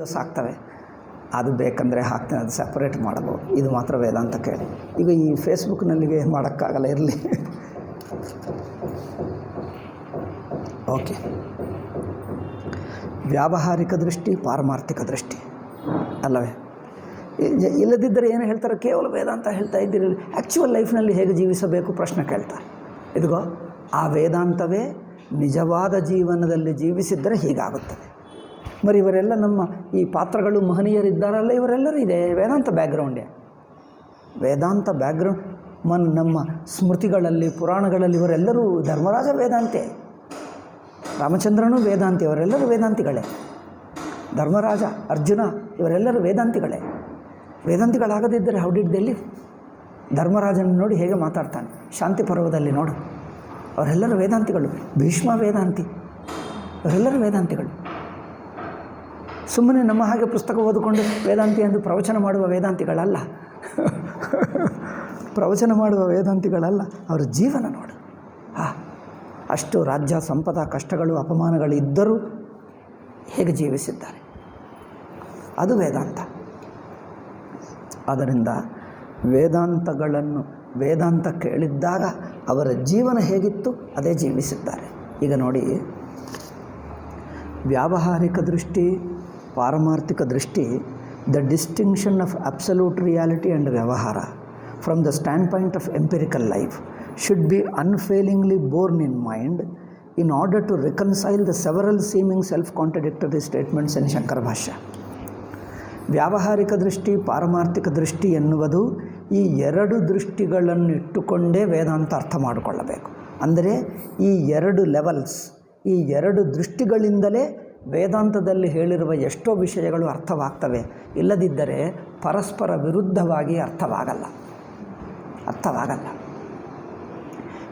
Videos ಆಗ್ತವೆ, ಅದು ಬೇಕಂದರೆ ಹಾಕ್ತೇನೆ, ಅದು ಸಪ್ರೇಟ್ ಮಾಡಬಹುದು. ಇದು ಮಾತ್ರ ವೇದಾಂತ ಕೇಳಿ. ಈಗ ಈ ಫೇಸ್ಬುಕ್ನಲ್ಲಿಗೆ ಏನು ಮಾಡೋಕ್ಕಾಗಲ್ಲ, ಇರಲಿ. ಓಕೆ, ವ್ಯಾವಹಾರಿಕ ದೃಷ್ಟಿ, ಪಾರಮಾರ್ಥಿಕ ದೃಷ್ಟಿ ಅಲ್ಲವೇ? ಇಲ್ಲದಿದ್ದರೆ ಏನು ಹೇಳ್ತಾರೆ, ಕೇವಲ ವೇದಾಂತ ಹೇಳ್ತಾ ಇದ್ದೀರಿ, ಆ್ಯಕ್ಚುವಲ್ ಲೈಫ್ನಲ್ಲಿ ಹೇಗೆ ಜೀವಿಸಬೇಕು ಪ್ರಶ್ನೆ ಕೇಳ್ತಾರೆ. ಇದಿಗೋ ಆ ವೇದಾಂತವೇ ನಿಜವಾದ ಜೀವನದಲ್ಲಿ ಜೀವಿಸಿದ್ದರೆ ಹೀಗಾಗುತ್ತದೆ. మరి ಇವರೆಲ್ಲ ನಮ್ಮ ಈ ಪಾತ್ರಗಳು ಮಹನೀಯರಿದ್ದಾರಲ್ಲ, ಇವರೆಲ್ಲರೂ ಇದೆ ವೇದಾಂತ ಬ್ಯಾಕ್ಗ್ರೌಂಡೇ. ವೇದಾಂತ ಬ್ಯಾಕ್ಗ್ರೌಂಡ್ ನಮ್ಮ ಸ್ಮೃತಿಗಳಲ್ಲಿ, ಪುರಾಣಗಳಲ್ಲಿ ಇವರೆಲ್ಲರೂ ಧರ್ಮರಾಜ ವೇದಾಂತೆ, ರಾಮಚಂದ್ರನೂ ವೇದಾಂತಿ, ಇವರೆಲ್ಲರೂ ವೇದಾಂತಿಗಳೇ. ಧರ್ಮರಾಜ, ಅರ್ಜುನ ಇವರೆಲ್ಲರೂ ವೇದಾಂತಿಗಳೇ. ವೇದಾಂತಿಗಳಾಗದಿದ್ದರೆ ಹೌ ಡಿಡ್ ದೇ ಲಿವ್? ಧರ್ಮರಾಜನ ನೋಡಿ ಹೇಗೆ ಮಾತಾಡ್ತಾನೆ ಶಾಂತಿ ಪರ್ವದಲ್ಲಿ ನೋಡು, ಅವರೆಲ್ಲರೂ ವೇದಾಂತಿಗಳು. ಭೀಷ್ಮ ವೇದಾಂತಿ, ಅವರೆಲ್ಲರೂ ವೇದಾಂತಿಗಳು. ಸುಮ್ಮನೆ ನಮ್ಮ ಹಾಗೆ ಪುಸ್ತಕ ಓದಿಕೊಂಡು ವೇದಾಂತಿ ಎಂದು ಪ್ರವಚನ ಮಾಡುವ ವೇದಾಂತಿಗಳಲ್ಲ. ಪ್ರವಚನ ಮಾಡುವ ವೇದಾಂತಿಗಳಲ್ಲ, ಅವರ ಜೀವನ ನೋಡು. ಅಷ್ಟು ರಾಜ್ಯ ಸಂಪದ, ಕಷ್ಟಗಳು, ಅಪಮಾನಗಳು ಇದ್ದರೂ ಹೇಗೆ ಜೀವಿಸಿದ್ದಾರೆ, ಅದು ವೇದಾಂತ. ಆದ್ದರಿಂದ ವೇದಾಂತ ಕೇಳಿದ್ದಾಗ ಅವರ ಜೀವನ ಹೇಗಿತ್ತು ಅದೇ ಜೀವಿಸಿದ್ದಾರೆ. ಈಗ ನೋಡಿ, ವ್ಯಾವಹಾರಿಕ ದೃಷ್ಟಿ, ಪಾರಮಾರ್ಥಿಕ ದೃಷ್ಟಿ, the distinction of absolute reality and ವ್ಯವಹಾರ from the standpoint of empirical life should be unfailingly borne in mind in order to reconcile the several seeming self-contradictory statements in Shankara Bhashya. ವ್ಯಾವಹಾರಿಕ ದೃಷ್ಟಿ, ಪಾರಮಾರ್ಥಿಕ ದೃಷ್ಟಿ ಎನ್ನುವುದು ಈ ಎರಡು ದೃಷ್ಟಿಗಳನ್ನು ಇಟ್ಟುಕೊಂಡೇ ವೇದಾಂತ ಅರ್ಥ ಮಾಡಿಕೊಳ್ಳಬೇಕು. ಅಂದರೆ ಈ ಎರಡು ಲೆವೆಲ್ಸ್, ಈ ಎರಡು ದೃಷ್ಟಿಗಳಿಂದಲೇ ವೇದಾಂತದಲ್ಲಿ ಹೇಳಿರುವ ಎಷ್ಟೋ ವಿಷಯಗಳು ಅರ್ಥವಾಗ್ತವೆ. ಇಲ್ಲದಿದ್ದರೆ ಪರಸ್ಪರ ವಿರುದ್ಧವಾಗಿ ಅರ್ಥವಾಗಲ್ಲ.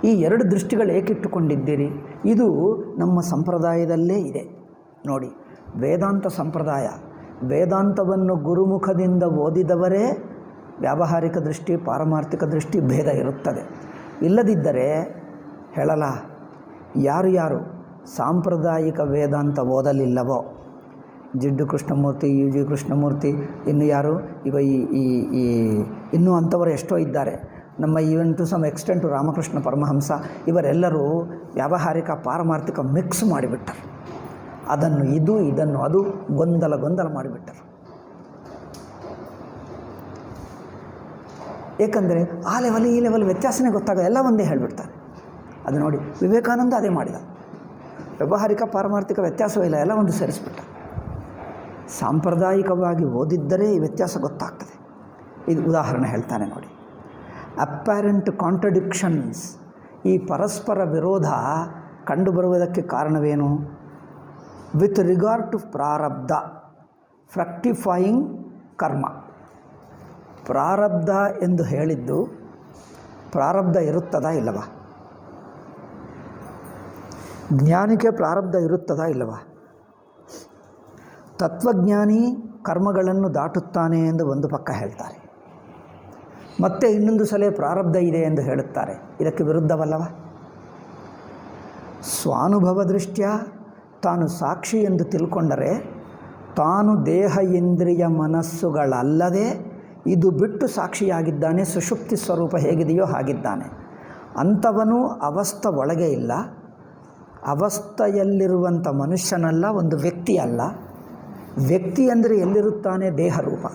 ಈ ಎರಡು ದೃಷ್ಟಿಗಳು ಏಕಿಟ್ಟುಕೊಂಡಿದ್ದೀರಿ? ಇದು ನಮ್ಮ ಸಂಪ್ರದಾಯದಲ್ಲೇ ಇದೆ ನೋಡಿ. ವೇದಾಂತ ಸಂಪ್ರದಾಯ, ವೇದಾಂತವನ್ನು ಗುರುಮುಖದಿಂದ ಓದಿದವರೇ ವ್ಯಾವಹಾರಿಕ ದೃಷ್ಟಿ, ಪಾರಮಾರ್ಥಿಕ ದೃಷ್ಟಿ ಭೇದ ಇರುತ್ತದೆ. ಇಲ್ಲದಿದ್ದರೆ ಹೇಳಲ್ಲ, ಯಾರು ಸಾಂಪ್ರದಾಯಿಕ ವೇದಾಂತ ಓದಲಿಲ್ಲವೋ, ಜಿಡ್ಡು ಕೃಷ್ಣಮೂರ್ತಿ, ಯು ಜಿ ಕೃಷ್ಣಮೂರ್ತಿ, ಇನ್ನು ಯಾರು ಈಗ ಈ ಇನ್ನೂ ಅಂಥವರು ಎಷ್ಟೋ ಇದ್ದಾರೆ. ನಮ್ಮ even to some extent Ramakrishna Paramahamsa, ಇವರೆಲ್ಲರೂ ವ್ಯಾವಹಾರಿಕ ಪಾರಮಾರ್ಥಿಕ ಮಿಕ್ಸ್ ಮಾಡಿಬಿಟ್ಟರು. ಅದನ್ನು ಇದನ್ನು ಅದು ಗೊಂದಲ ಮಾಡಿಬಿಟ್ಟರು. ಏಕೆಂದರೆ ಆ ಲೆವೆಲ್ ಈ ಲೆವೆಲ್ ವ್ಯತ್ಯಾಸನೇ ಗೊತ್ತಾಗ ಎಲ್ಲ ಒಂದೇ ಹೇಳಿಬಿಡ್ತಾರೆ. ಅದು ನೋಡಿ, ವಿವೇಕಾನಂದ ಅದೇ ಮಾಡಿದ. ವ್ಯಾವಹಾರಿಕ ಪಾರಮಾರ್ಥಿಕ ವ್ಯತ್ಯಾಸವಿಲ್ಲ, ಎಲ್ಲ ಒಂದು ಸೇರಿಸ್ಬಿಟ್ಟ. ಸಾಂಪ್ರದಾಯಿಕವಾಗಿ ಓದಿದ್ದರೆ ಈ ವ್ಯತ್ಯಾಸ ಗೊತ್ತಾಗ್ತದೆ. ಇದು ಉದಾಹರಣೆ ಹೇಳ್ತಾನೆ ನೋಡಿ. ಅಪ್ಯಾರೆಂಟ್ ಕಾಂಟ್ರಡಿಕ್ಷನ್ಸ್, ಈ ಪರಸ್ಪರ ವಿರೋಧ ಕಂಡುಬರುವುದಕ್ಕೆ ಕಾರಣವೇನು? ವಿತ್ ರಿಗಾರ್ಡ್ ಟು ಪ್ರಾರಬ್ಧ ಫ್ರಕ್ಟಿಫೈಯಿಂಗ್ ಕರ್ಮ. ಪ್ರಾರಬ್ಧ ಎಂದು ಹೇಳಿದ್ದು, ಪ್ರಾರಬ್ಧ ಇರುತ್ತದಾ ಇಲ್ಲವಾ? ಜ್ಞಾನಿಗೆ ಪ್ರಾರಬ್ಧ ಇರುತ್ತದಾ ಇಲ್ಲವಾ? ತತ್ವಜ್ಞಾನಿ ಕರ್ಮಗಳನ್ನು ದಾಟುತ್ತಾನೆ ಎಂದು ಒಂದು ಪಕ್ಕ ಹೇಳ್ತಾರೆ, ಮತ್ತೆ ಇನ್ನೊಂದು ಸಲ ಪ್ರಾರಬ್ಧ ಇದೆ ಎಂದು ಹೇಳುತ್ತಾರೆ. ಇದಕ್ಕೆ ವಿರುದ್ಧವಲ್ಲವ? ಸ್ವಾನುಭವ ದೃಷ್ಟ್ಯ ತಾನು ಸಾಕ್ಷಿ ಎಂದು ತಿಳ್ಕೊಂಡರೆ ತಾನು ದೇಹ ಇಂದ್ರಿಯ ಮನಸ್ಸುಗಳಲ್ಲದೆ ಇದು ಬಿಟ್ಟು ಸಾಕ್ಷಿಯಾಗಿದ್ದಾನೆ. ಸುಷುಪ್ತಿ ಸ್ವರೂಪ ಹೇಗಿದೆಯೋ ಹಾಗಿದ್ದಾನೆ. ಅಂಥವನು ಅವಸ್ಥ ಒಳಗೆ ಇಲ್ಲ. ಅವಸ್ಥೆಯಲ್ಲಿರುವಂಥ ಮನುಷ್ಯನಲ್ಲ, ಒಂದು ವ್ಯಕ್ತಿ ಅಲ್ಲ. ವ್ಯಕ್ತಿ ಅಂದರೆ ಎಲ್ಲಿರುತ್ತಾನೆ? ದೇಹ ರೂಪ.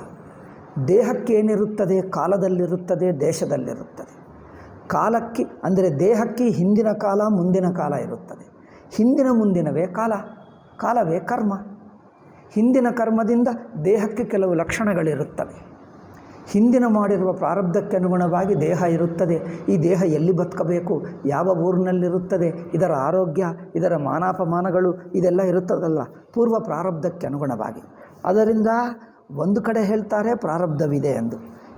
ದೇಹಕ್ಕೇನಿರುತ್ತದೆ? ಕಾಲದಲ್ಲಿರುತ್ತದೆ, ದೇಶದಲ್ಲಿರುತ್ತದೆ. ಕಾಲಕ್ಕೆ ಅಂದರೆ ದೇಹಕ್ಕೆ ಹಿಂದಿನ ಕಾಲ, ಮುಂದಿನ ಕಾಲ ಇರುತ್ತದೆ. ಹಿಂದಿನ ಮುಂದಿನವೇ ಕಾಲವೇ ಕರ್ಮ. ಹಿಂದಿನ ಕರ್ಮದಿಂದ ದೇಹಕ್ಕೆ ಕೆಲವು ಲಕ್ಷಣಗಳಿರುತ್ತವೆ. ಹಿಂದಿನ ಮಾಡಿರುವ ಪ್ರಾರಬ್ಧಕ್ಕೆ ಅನುಗುಣವಾಗಿ ದೇಹ ಇರುತ್ತದೆ. ಈ ದೇಹ ಎಲ್ಲಿ ಬದುಕಬೇಕು, ಯಾವ ಊರಿನಲ್ಲಿರುತ್ತದೆ, ಇದರ ಆರೋಗ್ಯ, ಇದರ ಮಾನಾಪಮಾನಗಳು ಇದೆಲ್ಲ ಇರುತ್ತದಲ್ಲ ಪೂರ್ವ ಪ್ರಾರಬ್ಧಕ್ಕೆ ಅನುಗುಣವಾಗಿ. ಅದರಿಂದ ಒಂದು ಕಡೆ ಹೇಳ್ತಾರೆ ಪ್ರಾರಬ್ಧವಿದೆ ಎಂದು,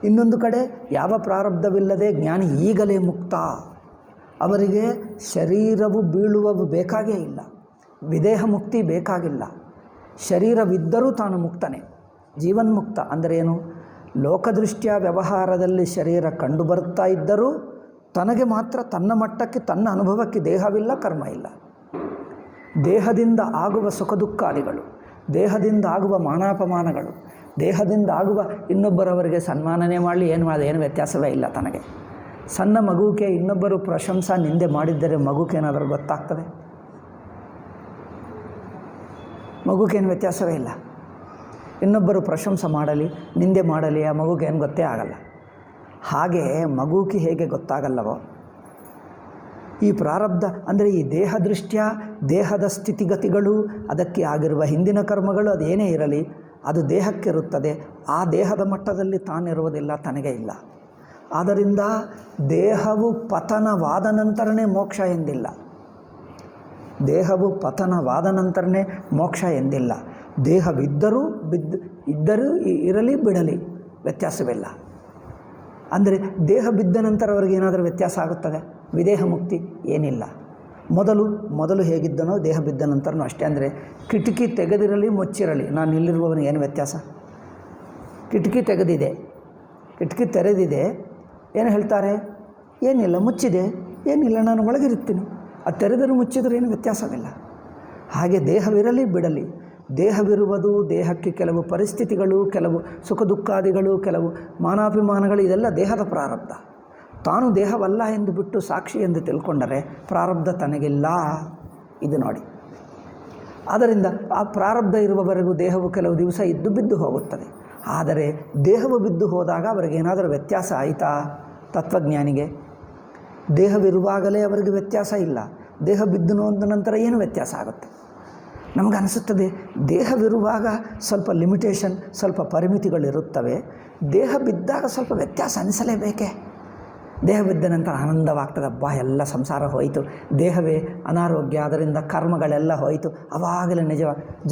ಇನ್ನೊಂದು ಕಡೆ ಯಾವ ಪ್ರಾರಬ್ಧವಿಲ್ಲದೆ ಜ್ಞಾನಿ ಈಗಲೇ ಮುಕ್ತ. ಅವರಿಗೆ ಶರೀರವು ಬೀಳುವವು ಬೇಕಾಗೇ ಇಲ್ಲ, ವಿದೇಹ ಮುಕ್ತಿ ಬೇಕಾಗಿಲ್ಲ. ಶರೀರವಿದ್ದರೂ ತಾನು ಮುಕ್ತನೇ, ಜೀವನ್ಮುಕ್ತ. ಅಂದರೇನು? ಲೋಕದೃಷ್ಟಿಯ ವ್ಯವಹಾರದಲ್ಲಿ ಶರೀರ ಕಂಡುಬರುತ್ತಾ ಇದ್ದರೂ ತನಗೆ ಮಾತ್ರ ತನ್ನ ಮಟ್ಟಕ್ಕೆ, ತನ್ನ ಅನುಭವಕ್ಕೆ ದೇಹವಿಲ್ಲ, ಕರ್ಮ ಇಲ್ಲ. ದೇಹದಿಂದ ಆಗುವ ಸುಖ ದುಃಖಾದಿಗಳು, ದೇಹದಿಂದ ಆಗುವ ಮಾನಾಪಮಾನಗಳು, ದೇಹದಿಂದ ಆಗುವ ಇನ್ನೊಬ್ಬರವರಿಗೆ ಸನ್ಮಾನನೆ ಮಾಡಲಿ, ಏನು ವ್ಯತ್ಯಾಸವೇ ಇಲ್ಲ ತನಗೆ. ಸಣ್ಣ ಮಗುವಿಗೆ ಇನ್ನೊಬ್ಬರು ಪ್ರಶಂಸಾ ನಿಂದೆ ಮಾಡಿದ್ದರೆ ಮಗುಗೇನಾದರೂ ಗೊತ್ತಾಗ್ತದೆ? ಮಗುಗೇನು ವ್ಯತ್ಯಾಸವೇ ಇಲ್ಲ. ಇನ್ನೊಬ್ಬರು ಪ್ರಶಂಸೆ ಮಾಡಲಿ ನಿಂದೆ ಮಾಡಲಿ ಆ ಮಗುಗೇನು ಗೊತ್ತೇ ಆಗಲ್ಲ. ಹಾಗೆ ಮಗುಗೆ ಹೇಗೆ ಗೊತ್ತಾಗಲ್ಲವೋ ಈ ಪ್ರಾರಬ್ಧ ಅಂದರೆ ಈ ದೇಹ ದೃಷ್ಟ್ಯ ದೇಹದ ಸ್ಥಿತಿಗತಿಗಳು, ಅದಕ್ಕೆ ಆಗಿರುವ ಹಿಂದಿನ ಕರ್ಮಗಳು ಅದೇನೇ ಇರಲಿ ಅದು ದೇಹಕ್ಕಿರುತ್ತದೆ. ಆ ದೇಹದ ಮಟ್ಟದಲ್ಲಿ ತಾನಿರುವುದಿಲ್ಲ, ತನಗೆ ಇಲ್ಲ. ಆದ್ದರಿಂದ ದೇಹವು ಪತನವಾದ ನಂತರನೇ ಮೋಕ್ಷ ಎಂದಿಲ್ಲ. ದೇಹವು ಪತನವಾದ ನಂತರನೇ ಮೋಕ್ಷ ಎಂದಿಲ್ಲ. ದೇಹವಿದ್ದರೂ ಇದ್ದರೂ ಇರಲಿ ಬಿಡಲಿ ವ್ಯತ್ಯಾಸವಿಲ್ಲ. ಅಂದರೆ ದೇಹ ಬಿದ್ದ ನಂತರ ಅವರಿಗೆ ಏನಾದರೂ ವ್ಯತ್ಯಾಸ ಆಗುತ್ತದೆ? ವಿದೇಹ ಮುಕ್ತಿ ಏನಿಲ್ಲ. ಮೊದಲು ಹೇಗಿದ್ದನೋ ದೇಹ ಬಿದ್ದ ನಂತರನೂ ಅಷ್ಟೇ. ಅಂದರೆ ಕಿಟಕಿ ತೆಗೆದಿರಲಿ ಮುಚ್ಚಿರಲಿ ನಾನು ಇಲ್ಲಿರುವವನಿಗೆ ಏನು ವ್ಯತ್ಯಾಸ? ಕಿಟಕಿ ತೆಗೆದಿದೆ, ಕಿಟಕಿ ತೆರೆದಿದೆ, ಏನು ಹೇಳ್ತಾರೆ? ಏನಿಲ್ಲ, ಮುಚ್ಚಿದೆ, ಏನಿಲ್ಲ, ನಾನು ಒಳಗಿರುತ್ತೀನಿ. ಅದು ತೆರೆದರೂ ಮುಚ್ಚಿದರೂ ಏನು ವ್ಯತ್ಯಾಸವಿಲ್ಲ. ಹಾಗೆ ದೇಹವಿರಲಿ ಬಿಡಲಿ, ದೇಹವಿರುವುದು, ದೇಹಕ್ಕೆ ಕೆಲವು ಪರಿಸ್ಥಿತಿಗಳು, ಕೆಲವು ಸುಖ ದುಃಖಾದಿಗಳು, ಕೆಲವು ಮಾನಾಭಿಮಾನಗಳು, ಇದೆಲ್ಲ ದೇಹದ ಪ್ರಾರಬ್ಧ. ತಾನು ದೇಹವಲ್ಲ ಎಂದು ಬಿಟ್ಟು ಸಾಕ್ಷಿ ಎಂದು ತಿಳ್ಕೊಂಡರೆ ಪ್ರಾರಬ್ಧ ತನಗಿಲ್ಲ. ಇದು ನೋಡಿ. ಆದ್ದರಿಂದ ಆ ಪ್ರಾರಬ್ಧ ಇರುವವರೆಗೂ ದೇಹವು ಕೆಲವು ದಿವಸ ಇದ್ದು ಬಿದ್ದು ಹೋಗುತ್ತದೆ. ಆದರೆ ದೇಹವು ಬಿದ್ದು ಹೋದಾಗ ಅವರಿಗೇನಾದರೂ ವ್ಯತ್ಯಾಸ ಆಯಿತಾ? ತತ್ವಜ್ಞಾನಿಗೆ ದೇಹವಿರುವಾಗಲೇ ಅವರಿಗೆ ವ್ಯತ್ಯಾಸ ಇಲ್ಲ. ದೇಹ ಬಿದ್ದು ಹೋದ ನಂತರ ಏನು ವ್ಯತ್ಯಾಸ ಆಗುತ್ತೆ? ನಮಗನಿಸುತ್ತದೆ ದೇಹವಿರುವಾಗ ಸ್ವಲ್ಪ ಲಿಮಿಟೇಷನ್, ಸ್ವಲ್ಪ ಪರಿಮಿತಿಗಳಿರುತ್ತವೆ. ದೇಹ ಬಿದ್ದಾಗ ಸ್ವಲ್ಪ ವ್ಯತ್ಯಾಸ ಅನಿಸಲೇಬೇಕೇ? ದೇಹ ಬಿದ್ದ ನಂತರ ಆನಂದವಾಗ್ತದೆ, ಅಬ್ಬಾ ಎಲ್ಲ ಸಂಸಾರ ಹೋಯಿತು, ದೇಹವೇ ಅನಾರೋಗ್ಯ, ಅದರಿಂದ ಕರ್ಮಗಳೆಲ್ಲ ಹೋಯಿತು. ಆವಾಗಲೇ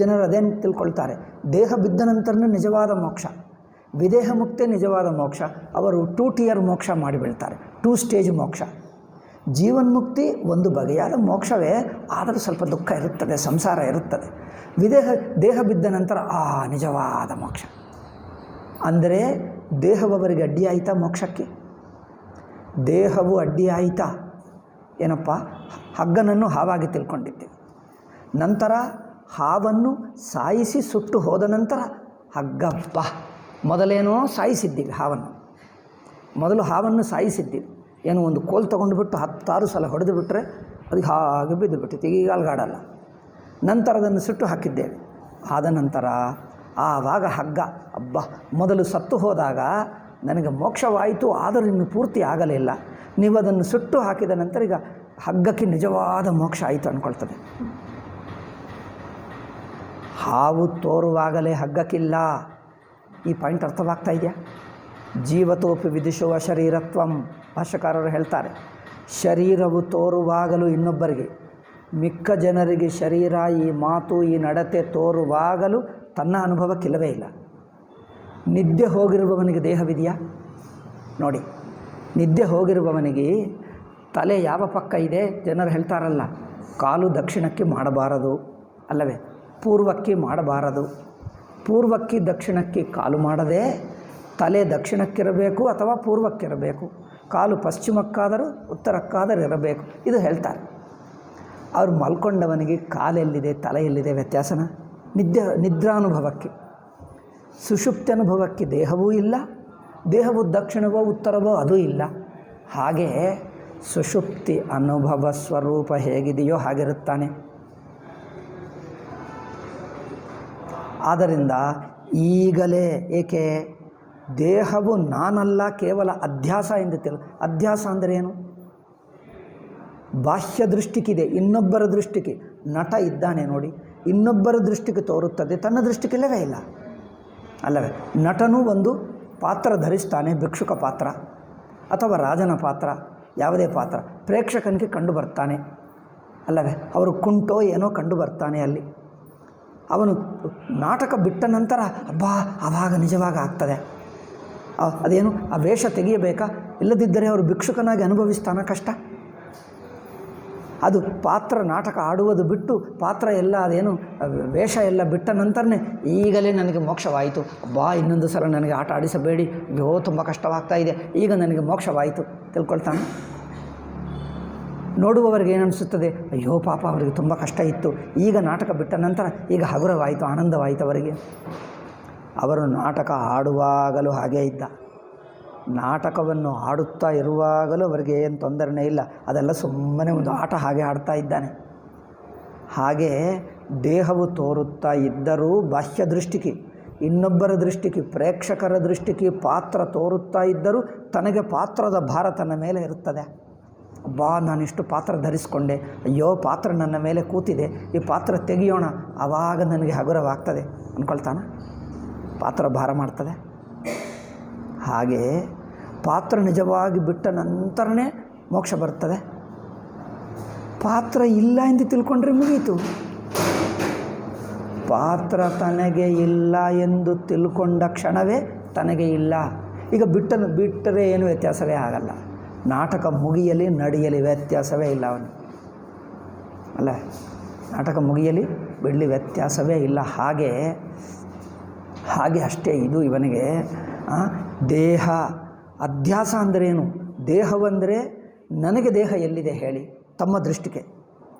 ಜನರು ಅದೇನು ತಿಳ್ಕೊಳ್ತಾರೆ? ದೇಹ ಬಿದ್ದ ನಂತರನೇ ನಿಜವಾದ ಮೋಕ್ಷ, ವಿದೇಹ ಮುಕ್ತಿ ನಿಜವಾದ ಮೋಕ್ಷ. ಅವರು 2 tier ಮೋಕ್ಷ ಮಾಡಿಬಿಡ್ತಾರೆ, 2 stage ಮೋಕ್ಷ. ಜೀವನ್ಮುಕ್ತಿ ಒಂದು ಬಗೆಯಾದ ಮೋಕ್ಷವೇ, ಆದರೆ ಸ್ವಲ್ಪ ದುಃಖ ಇರುತ್ತದೆ, ಸಂಸಾರ ಇರುತ್ತದೆ. ದೇಹ ಬಿದ್ದ ನಂತರ ನಿಜವಾದ ಮೋಕ್ಷ. ಅಂದರೆ ದೇಹವು ಅವರಿಗೆ ಅಡ್ಡಿಯಾಯಿತಾ ಮೋಕ್ಷಕ್ಕೆ? ದೇಹವು ಅಡ್ಡಿಯಾಯಿತಾ? ಏನಪ್ಪ, ಹಗ್ಗನನ್ನು ಹಾವಾಗಿ ತಿಳ್ಕೊಂಡಿದ್ದೀವಿ. ನಂತರ ಹಾವನ್ನು ಸಾಯಿಸಿ ಸುಟ್ಟು ಹೋದ ನಂತರ ಹಗ್ಗಪ್ಪ, ಮೊದಲೇನೋ ಸಾಯಿಸಿದ್ದೀವಿ ಹಾವನ್ನು, ಮೊದಲು ಹಾವನ್ನು ಸಾಯಿಸಿದ್ದೀವಿ. ಏನು ಒಂದು ಕೋಲು ತೊಗೊಂಡುಬಿಟ್ಟು 10 ಸಲ ಹೊಡೆದು ಬಿಟ್ಟರೆ ಅದಕ್ಕೆ ಹಾಗೆ ಬಿದ್ದು ಬಿಟ್ಟಿತ್ತು, ಈಗ ಅಲ್ಗಾಡಲ್ಲ. ನಂತರ ಅದನ್ನು ಸುಟ್ಟು ಹಾಕಿದ್ದೇವೆ. ಆದ ನಂತರ ಆವಾಗ ಹಗ್ಗ, ಅಬ್ಬಾ ಮೊದಲು ಸತ್ತು ಹೋದಾಗ ನನಗೆ ಮೋಕ್ಷವಾಯಿತು, ಆದರೂ ಇನ್ನು ಪೂರ್ತಿ ಆಗಲಿಲ್ಲ. ನೀವು ಅದನ್ನು ಸುಟ್ಟು ಹಾಕಿದ ನಂತರ ಈಗ ಹಗ್ಗಕ್ಕೆ ನಿಜವಾದ ಮೋಕ್ಷ ಆಯಿತು ಅಂದ್ಕೊಳ್ತದೆ. ಹಾವು ತೋರುವಾಗಲೇ ಹಗ್ಗಕ್ಕಿಲ್ಲ. ಈ ಪಾಯಿಂಟ್ ಅರ್ಥವಾಗ್ತಾ ಇದೆಯಾ? ಜೀವತೋಪಿ ವಿದಿಶುವ ಶರೀರತ್ವಂ, ಭಾಷ್ಯಕಾರರು ಹೇಳ್ತಾರೆ. ಶರೀರವು ತೋರುವಾಗಲೂ ಇನ್ನೊಬ್ಬರಿಗೆ, ಮಿಕ್ಕ ಜನರಿಗೆ ಶರೀರ, ಈ ಮಾತು, ಈ ನಡತೆ ತೋರುವಾಗಲೂ ತನ್ನ ಅನುಭವಕ್ಕಿಲ್ಲವೇ ಇಲ್ಲ. ನಿದ್ದೆ ಹೋಗಿರುವವನಿಗೆ ದೇಹವಿದೆಯಾ? ನೋಡಿ, ನಿದ್ದೆ ಹೋಗಿರುವವನಿಗೆ ತಲೆ ಯಾವ ಪಕ್ಕ ಇದೆ? ಜನರು ಹೇಳ್ತಾರಲ್ಲ, ಕಾಲು ದಕ್ಷಿಣಕ್ಕೆ ಮಾಡಬಾರದು ಅಲ್ಲವೇ, ಪೂರ್ವಕ್ಕೆ ಮಾಡಬಾರದು. ಪೂರ್ವಕ್ಕೆ ದಕ್ಷಿಣಕ್ಕೆ ಕಾಲು ಮಾಡದೆ ತಲೆ ದಕ್ಷಿಣಕ್ಕಿರಬೇಕು ಅಥವಾ ಪೂರ್ವಕ್ಕಿರಬೇಕು, ಕಾಲು ಪಶ್ಚಿಮಕ್ಕಾದರೂ ಉತ್ತರಕ್ಕಾದರೂ ಇರಬೇಕು, ಇದು ಹೇಳ್ತಾರೆ. ಅವರು ಮಲ್ಕೊಂಡವನಿಗೆ ಕಾಲೆಲ್ಲಿದೆ ತಲೆ ಎಲ್ಲಿದೆ ವ್ಯತ್ಯಾಸನ? ನಿದ್ರಾನುಭವಕ್ಕೆ, ಸುಷುಪ್ತಿ ಅನುಭವಕ್ಕೆ ದೇಹವೂ ಇಲ್ಲ, ದೇಹವು ದಕ್ಷಿಣವೋ ಉತ್ತರವೋ ಅದೂ ಇಲ್ಲ. ಹಾಗೆ ಸುಷುಪ್ತಿ ಅನುಭವ ಸ್ವರೂಪ ಹೇಗಿದೆಯೋ ಹಾಗಿರುತ್ತಾನೆ. ಆದ್ದರಿಂದ ಈಗಲೇ, ಏಕೆ? ದೇಹವು ನಾನಲ್ಲ, ಕೇವಲ ಅಧ್ಯಾಸ ಎಂದು ಅಧ್ಯಾಸ ಅಂದರೆ ಏನು? ಬಾಹ್ಯ ದೃಷ್ಟಿಗಿದೆ, ಇನ್ನೊಬ್ಬರ ದೃಷ್ಟಿಗೆ. ನಟ ಇದ್ದಾನೆ ನೋಡಿ, ಇನ್ನೊಬ್ಬರ ದೃಷ್ಟಿಗೆ ತೋರುತ್ತದೆ, ತನ್ನ ದೃಷ್ಟಿಗಿಲ್ಲವೇ ಇಲ್ಲ ಅಲ್ಲವೇ? ನಟನೂ ಒಂದು ಪಾತ್ರ ಧರಿಸ್ತಾನೆ, ಭಿಕ್ಷುಕ ಪಾತ್ರ ಅಥವಾ ರಾಜನ ಪಾತ್ರ, ಯಾವುದೇ ಪಾತ್ರ ಪ್ರೇಕ್ಷಕನಿಗೆ ಕಂಡು ಬರ್ತಾನೆ ಅಲ್ಲವೇ? ಅವರು ಕುಂಟೋ ಏನೋ ಕಂಡು ಬರ್ತಾನೆ ಅಲ್ಲಿ. ಅವನು ನಾಟಕ ಬಿಟ್ಟ ನಂತರ ಅಬ್ಬಾ ಆವಾಗ ನಿಜವಾಗ ಆಗ್ತದೆ. ಅದೇನು, ಆ ವೇಷ ತೆಗೆಯಬೇಕಾ? ಇಲ್ಲದಿದ್ದರೆ ಅವರು ಭಿಕ್ಷುಕನಾಗಿ ಅನುಭವಿಸ್ತಾನ ಕಷ್ಟ. ಅದು ಪಾತ್ರ ನಾಟಕ ಆಡುವುದು ಬಿಟ್ಟು, ಪಾತ್ರ ಎಲ್ಲ ಅದೇನು ವೇಷ ಎಲ್ಲ ಬಿಟ್ಟ ನಂತರನೇ ಈಗಲೇ ನನಗೆ ಮೋಕ್ಷವಾಯಿತು, ಅಬ್ಬಾ ಇನ್ನೊಂದು ಸಲ ನನಗೆ ಆಟ ಆಡಿಸಬೇಡಿ, ಅಯ್ಯೋ ತುಂಬ ಕಷ್ಟವಾಗ್ತಾ ಇದೆ, ಈಗ ನನಗೆ ಮೋಕ್ಷವಾಯಿತು ತಿಳ್ಕೊಳ್ತಾನೆ. ನೋಡುವವರಿಗೆ ಏನನಿಸುತ್ತದೆ, ಅಯ್ಯೋ ಪಾಪ ಅವರಿಗೆ ತುಂಬ ಕಷ್ಟ ಇತ್ತು, ಈಗ ನಾಟಕ ಬಿಟ್ಟ ನಂತರ ಈಗ ಹಗುರವಾಯಿತು, ಆನಂದವಾಯಿತು ಅವರಿಗೆ. ಅವರು ನಾಟಕ ಆಡುವಾಗಲೂ ಹಾಗೇ ಇದ್ದ. ನಾಟಕವನ್ನು ಆಡುತ್ತಾ ಇರುವಾಗಲೂ ಅವರಿಗೆ ಏನು ತೊಂದರೆನೇ ಇಲ್ಲ, ಅದೆಲ್ಲ ಸುಮ್ಮನೆ ಒಂದು ಆಟ ಹಾಗೆ ಆಡ್ತಾ ಇದ್ದಾನೆ. ಹಾಗೆ ದೇಹವು ತೋರುತ್ತಾ ಇದ್ದರೂ ಬಾಹ್ಯ ದೃಷ್ಟಿಗೆ, ಇನ್ನೊಬ್ಬರ ದೃಷ್ಟಿಗೆ, ಪ್ರೇಕ್ಷಕರ ದೃಷ್ಟಿಗೆ ಪಾತ್ರ ತೋರುತ್ತಾ ಇದ್ದರೂ ತನಗೆ ಪಾತ್ರದ ಭಾರ ತನ್ನ ಮೇಲೆ ಇರುತ್ತದೆ. ಅಬ್ಬಾ, ನಾನಿಷ್ಟು ಪಾತ್ರ ಧರಿಸಿಕೊಂಡೆ, ಅಯ್ಯೋ ಪಾತ್ರ ನನ್ನ ಮೇಲೆ ಕೂತಿದೆ, ಈ ಪಾತ್ರ ತೆಗೆಯೋಣ, ಆವಾಗ ನನಗೆ ಹಗುರವಾಗ್ತದೆ ಅಂದ್ಕೊಳ್ತಾನೆ. ಪಾತ್ರ ಭಾರ ಮಾಡ್ತದೆ. ಹಾಗೆ ಪಾತ್ರ ನಿಜವಾಗಿ ಬಿಟ್ಟ ನಂತರನೇ ಮೋಕ್ಷ ಬರ್ತದೆ. ಪಾತ್ರ ಇಲ್ಲ ಎಂದು ತಿಳ್ಕೊಂಡ್ರೆ ಮುಗೀತು. ಪಾತ್ರ ತನಗೆ ಇಲ್ಲ ಎಂದು ತಿಳ್ಕೊಂಡ ಕ್ಷಣವೇ ತನಗೆ ಇಲ್ಲ. ಈಗ ಬಿಟ್ಟರೆ ಏನು ವ್ಯತ್ಯಾಸವೇ ಆಗಲ್ಲ. ನಾಟಕ ಮುಗಿಯಲಿ ನಡೆಯಲಿ ವ್ಯತ್ಯಾಸವೇ ಇಲ್ಲ ಅವನು, ಅಲ್ಲ, ನಾಟಕ ಮುಗಿಯಲಿ ಬಿಡಲಿ ವ್ಯತ್ಯಾಸವೇ ಇಲ್ಲ. ಹಾಗೆ ಅಷ್ಟೇ ಇದು ಇವನಿಗೆ. ದೇಹ ಅಧ್ಯಾಸ ಅಂದರೇನು? ದೇಹವಂದರೆ ನನಗೆ ದೇಹ ಎಲ್ಲಿದೆ ಹೇಳಿ? ತಮ್ಮ ದೃಷ್ಟಿಗೆ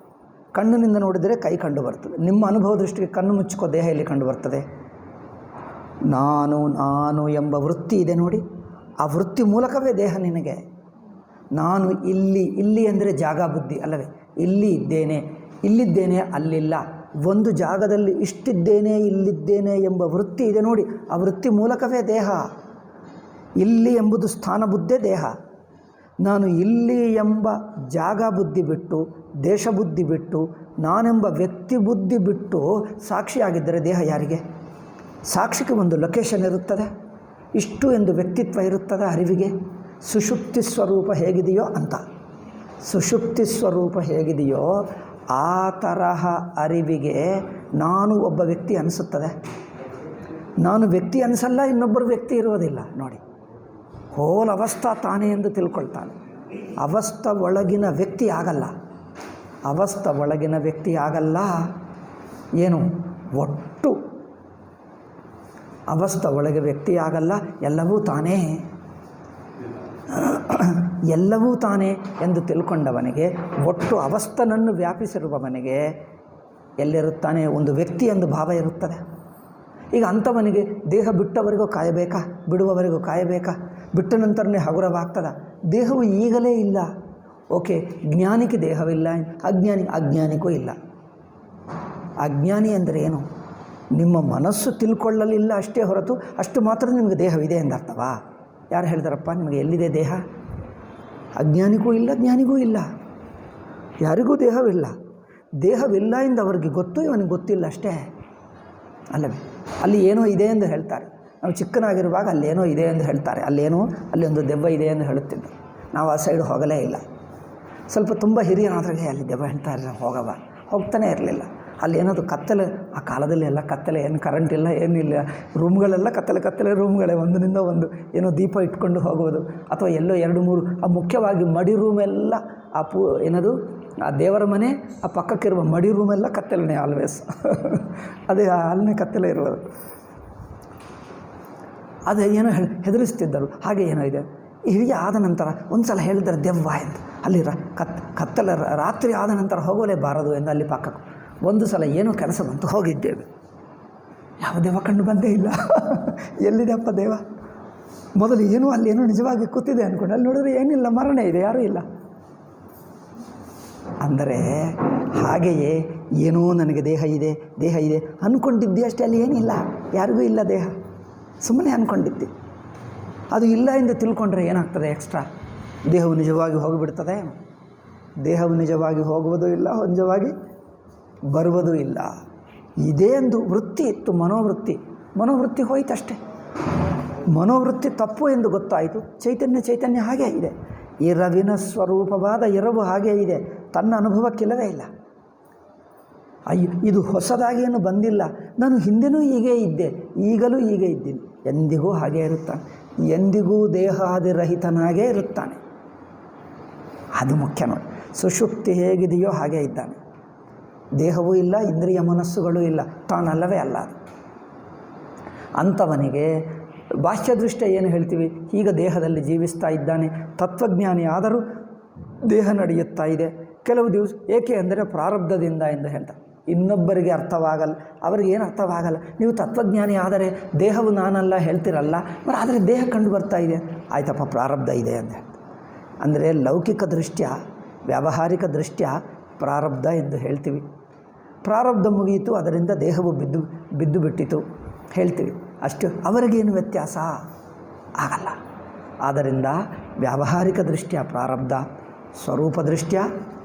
ಕಣ್ಣಿನಿಂದ ನೋಡಿದರೆ ಕೈ ಕಂಡು ಬರ್ತದೆ, ನಿಮ್ಮ ಅನುಭವ ದೃಷ್ಟಿಗೆ ಕಣ್ಣು ಮುಚ್ಚಿಕೋ ದೇಹ ಎಲ್ಲಿ ಕಂಡು ಬರ್ತದೆ? ನಾನು ಎಂಬ ವೃತ್ತಿ ಇದೆ ನೋಡಿ, ಆ ವೃತ್ತಿ ಮೂಲಕವೇ ದೇಹ ನಿನಗೆ. ನಾನು ಇಲ್ಲಿ ಅಂದರೆ ಜಾಗ ಬುದ್ಧಿ ಅಲ್ಲವೇ? ಇಲ್ಲಿದ್ದೇನೆ ಅಲ್ಲಿಲ್ಲ, ಒಂದು ಜಾಗದಲ್ಲಿ ಇಷ್ಟಿದ್ದೇನೆ ಇಲ್ಲಿದ್ದೇನೆ ಎಂಬ ವೃತ್ತಿ ಇದೆ ನೋಡಿ, ಆ ವೃತ್ತಿ ಮೂಲಕವೇ ದೇಹ. ಇಲ್ಲಿ ಎಂಬುದು ಸ್ಥಾನ ಬುದ್ಧೇ ದೇಹ. ನಾನು ಇಲ್ಲಿ ಎಂಬ ಜಾಗ ಬುದ್ಧಿ ಬಿಟ್ಟು, ದೇಶ ಬುದ್ಧಿ ಬಿಟ್ಟು, ನಾನೆಂಬ ವ್ಯಕ್ತಿ ಬುದ್ಧಿ ಬಿಟ್ಟು ಸಾಕ್ಷಿಯಾಗಿದ್ದರೆ ದೇಹ ಯಾರಿಗೆ? ಸಾಕ್ಷಿಗೆ ಒಂದು ಲೊಕೇಶನ್ ಇರುತ್ತದೆ, ಇಷ್ಟು ಎಂದು ವ್ಯಕ್ತಿತ್ವ ಇರುತ್ತದೆ ಅರಿವಿಗೆ. ಸುಷುಪ್ತಿ ಸ್ವರೂಪ ಹೇಗಿದೆಯೋ ಅಂತ, ಸುಷುಪ್ತಿ ಸ್ವರೂಪ ಹೇಗಿದೆಯೋ ಆ ತರಹ ಅರಿವಿಗೆ ನಾನು ಒಬ್ಬ ವ್ಯಕ್ತಿ ಅನಿಸುತ್ತದೆ. ನಾನು ವ್ಯಕ್ತಿ ಅನಿಸಲ್ಲ, ಇನ್ನೊಬ್ಬರು ವ್ಯಕ್ತಿ ಇರೋದಿಲ್ಲ ನೋಡಿ. ಹೋಲ್ ಅವಸ್ಥಾ ತಾನೇ ಎಂದು ತಿಳ್ಕೊಳ್ತಾನೆ. ಅವಸ್ಥಾ ಒಳಗಿನ ವ್ಯಕ್ತಿ ಆಗಲ್ಲ, ಅವಸ್ಥಾ ಒಳಗಿನ ವ್ಯಕ್ತಿ ಆಗಲ್ಲ. ಏನು ಒಟ್ಟು ಅವಸ್ಥಾ ಒಳಗೆ ವ್ಯಕ್ತಿ ಆಗಲ್ಲ, ಎಲ್ಲವೂ ತಾನೇ, ಎಲ್ಲವೂ ತಾನೇ ಎಂದು ತಿಳ್ಕೊಂಡವನಿಗೆ, ಒಟ್ಟು ಅವಸ್ಥನನ್ನು ವ್ಯಾಪಿಸಿರುವವನಿಗೆ ಎಲ್ಲಿರುತ್ತಾನೆ? ಒಂದು ವ್ಯಕ್ತಿ ಎಂದು ಭಾವ ಇರುತ್ತದೆ. ಈಗ ಅಂಥವನಿಗೆ ದೇಹ ಬಿಟ್ಟವರಿಗೂ ಕಾಯಬೇಕಾ? ಬಿಡುವವರಿಗೂ ಕಾಯಬೇಕಾ? ಬಿಟ್ಟ ನಂತರನೇ ಹಗುರವಾಗ್ತದ? ದೇಹವು ಈಗಲೇ ಇಲ್ಲ. ಓಕೆ, ಜ್ಞಾನಿಗೆ ದೇಹವಿಲ್ಲ, ಅಜ್ಞಾನಿಗೂ ಇಲ್ಲ. ಅಜ್ಞಾನಿ ಅಂದರೆ ಏನು? ನಿಮ್ಮ ಮನಸ್ಸು ತಿಳ್ಕೊಳ್ಳಲಿಲ್ಲ ಅಷ್ಟೇ ಹೊರತು ಅಷ್ಟು ಮಾತ್ರ ನಿಮಗೆ ದೇಹವಿದೆ ಎಂದರ್ಥವಾ? ಯಾರು ಹೇಳಿದಾರಪ್ಪ ನಿಮಗೆ ಎಲ್ಲಿದೆ ದೇಹ? ಅಜ್ಞಾನಿಗೂ ಇಲ್ಲ, ಜ್ಞಾನಿಗೂ ಇಲ್ಲ, ಯಾರಿಗೂ ದೇಹವಿಲ್ಲ. ದೇಹವಿಲ್ಲ ಎಂದು ಅವರಿಗೆ ಗೊತ್ತು, ಇವನಿಗೆ ಗೊತ್ತಿಲ್ಲ ಅಷ್ಟೇ ಅಲ್ಲವೇ? ಅಲ್ಲಿ ಏನೋ ಇದೆ ಎಂದು ಹೇಳ್ತಾರೆ. ನಾವು ಚಿಕ್ಕನಾಗಿರುವಾಗ ಅಲ್ಲೇನೋ ಇದೆ ಎಂದು ಹೇಳ್ತಾರೆ, ಅಲ್ಲಿ ಒಂದು ದೆವ್ವ ಇದೆ ಎಂದು ಹೇಳುತ್ತಿದ್ದರು. ನಾವು ಆ ಸೈಡ್ ಹೋಗಲೇ ಇಲ್ಲ. ಸ್ವಲ್ಪ ತುಂಬ ಹಿರಿಯನಾದ್ರಾಗೆ ಅಲ್ಲಿ ದೆವ್ವ ಹೇಳ್ತಾರೆ, ಹೋಗ್ತಾನೆ ಇರಲಿಲ್ಲ. ಅಲ್ಲಿ ಏನದು ಕತ್ತಲೆ, ಆ ಕಾಲದಲ್ಲಿ ಎಲ್ಲ ಕತ್ತಲೆ, ಏನು ಕರೆಂಟ್ ಇಲ್ಲ, ಏನಿಲ್ಲ, ರೂಮ್ಗಳೆಲ್ಲ ಕತ್ತಲೆ ರೂಮ್ಗಳೇ, ಒಂದರಿಂದ ಒಂದು ಏನೋ ದೀಪ ಇಟ್ಕೊಂಡು ಹೋಗುವುದು, ಅಥವಾ ಎಲ್ಲೋ 2-3 ಆ ಮುಖ್ಯವಾಗಿ ಮಡಿ ರೂಮೆಲ್ಲ ಏನದು ಆ ದೇವರ ಮನೆ, ಆ ಪಕ್ಕಕ್ಕಿರುವ ಮಡಿ ರೂಮೆಲ್ಲ ಕತ್ತಲೆನೇ ಆಲ್ವೇಸ್ ಅದೇ ಅಲ್ಲೇ ಕತ್ತಲೆ ಇರೋದು. ಅದೇ ಏನೋ ಹೆದರಿಸ್ತಿದ್ದರು. ಹಾಗೆ ಏನೋ ಇದೆ. ಹಿರಿಯ ಆದ ನಂತರ ಒಂದು ಸಲ ಹೇಳಿದರೆ ದೆವ್ವ ಎಂದು, ಅಲ್ಲಿ ಕತ್ತಲೆ ರಾತ್ರಿ ಆದ ನಂತರ ಹೋಗಲೇಬಾರದು ಎಂದು ಅಲ್ಲಿ ಪಕ್ಕಕ್ಕೆ ಒಂದು ಸಲ ಏನೋ ಕೆಲಸ ಬಂತು, ಹೋಗಿದ್ದೇವೆ. ಯಾವ ದೇವ ಕಂಡು ಬಂದೇ ಇಲ್ಲ ಎಲ್ಲಿದೆಪ್ಪ ದೇವ? ಮೊದಲು ಏನೋ ಅಲ್ಲೇನೋ ನಿಜವಾಗಿ ಕೂತಿದೆ ಅಂದ್ಕೊಂಡು ಅಲ್ಲಿ ನೋಡಿದ್ರೆ ಏನಿಲ್ಲ, ಮರಣ ಇದೆ, ಯಾರೂ ಇಲ್ಲ. ಅಂದರೆ ಹಾಗೆಯೇ ಏನೋ ನನಗೆ ದೇಹ ಇದೆ ಅಂದ್ಕೊಂಡಿದ್ದೆ ಅಷ್ಟೇ, ಅಲ್ಲಿ ಏನಿಲ್ಲ, ಯಾರಿಗೂ ಇಲ್ಲ ದೇಹ, ಸುಮ್ಮನೆ ಅಂದ್ಕೊಂಡಿದ್ದೆ. ಅದು ಇಲ್ಲ ಎಂದು ತಿಳ್ಕೊಂಡ್ರೆ ಏನಾಗ್ತದೆ ಎಕ್ಸ್ಟ್ರಾ? ದೇಹವು ನಿಜವಾಗಿ ಹೋಗಿಬಿಡ್ತದೆ. ದೇಹವು ನಿಜವಾಗಿ ಹೋಗುವುದೂ ಇಲ್ಲ, ನಿಜವಾಗಿ ಬರುವುದೂ ಇಲ್ಲ. ಇದೇ ಒಂದು ವೃತ್ತಿ ಇತ್ತು, ಮನೋವೃತ್ತಿ ಹೋಯ್ತಷ್ಟೇ. ಮನೋವೃತ್ತಿ ತಪ್ಪು ಎಂದು ಗೊತ್ತಾಯಿತು. ಚೈತನ್ಯ ಹಾಗೇ ಇದೆ. ಎರವಿನ ಸ್ವರೂಪವಾದ ಎರವು ಹಾಗೇ ಇದೆ, ತನ್ನ ಅನುಭವಕ್ಕಿಲ್ಲವೇ ಇಲ್ಲ. ಇದು ಹೊಸದಾಗಿ ಏನು ಬಂದಿಲ್ಲ, ನಾನು ಹಿಂದೆನೂ ಹೀಗೇ ಇದ್ದೆ, ಈಗಲೂ ಹೀಗೆ ಇದ್ದೀನಿ, ಎಂದಿಗೂ ಹಾಗೇ ಇರುತ್ತಾನೆ. ಎಂದಿಗೂ ದೇಹಾದಿರಹಿತನಾಗೇ ಇರುತ್ತಾನೆ. ಅದು ಮುಖ್ಯ ನೋಡಿ. ಸುಷುಪ್ತಿ ಹೇಗಿದೆಯೋ ಹಾಗೇ ಇದ್ದಾನೆ. ದೇಹವೂ ಇಲ್ಲ, ಇಂದ್ರಿಯ ಮನಸ್ಸುಗಳೂ ಇಲ್ಲ, ತಾನಲ್ಲವೇ ಅಲ್ಲ ಅದು. ಅಂಥವನಿಗೆ ಬಾಹ್ಯದೃಷ್ಟಿ ಏನು ಹೇಳ್ತೀವಿ, ಈಗ ದೇಹದಲ್ಲಿ ಜೀವಿಸ್ತಾ ಇದ್ದಾನೆ, ತತ್ವಜ್ಞಾನಿ ಆದರೂ ದೇಹ ನಡೆಯುತ್ತಾ ಇದೆ, ಕೆಲವು ದಿವಸ ಏಕೆ ಅಂದರೆ ಪ್ರಾರಬ್ಧದಿಂದ ಎಂದು ಹೇಳ್ತಾರೆ. ಇನ್ನೊಬ್ಬರಿಗೆ ಅರ್ಥವಾಗಲ್ಲ, ಅವರಿಗೇನು ಅರ್ಥವಾಗಲ್ಲ. ನೀವು ತತ್ವಜ್ಞಾನಿ ಆದರೆ ದೇಹವು ನಾನಲ್ಲ ಹೇಳ್ತಿರಲ್ಲ, మరి ಆದರೆ ದೇಹ ಕಂಡು ಬರ್ತಾ ಇದೆ, ಆಯ್ತಪ್ಪ ಪ್ರಾರಬ್ಧ ಇದೆ ಅಂತ ಹೇಳ್ತಾರೆ. ಅಂದರೆ ಲೌಕಿಕ ದೃಷ್ಟ್ಯ, ವ್ಯಾವಹಾರಿಕ ದೃಷ್ಟ್ಯ ಪ್ರಾರಬ್ಧ ಎಂದು ಹೇಳ್ತೀವಿ. ಪ್ರಾರಬ್ಧ ಮುಗಿಯಿತು, ಅದರಿಂದ ದೇಹವು ಬಿದ್ದು ಬಿಟ್ಟಿತು ಹೇಳ್ತೀವಿ ಅಷ್ಟು. ಅವರಿಗೇನು ವ್ಯತ್ಯಾಸ ಆಗಲ್ಲ. ಆದ್ದರಿಂದ ವ್ಯಾವಹಾರಿಕ ದೃಷ್ಟ್ಯ ಪ್ರಾರಬ್ಧ, ಸ್ವರೂಪ ದೃಷ್ಟ್ಯ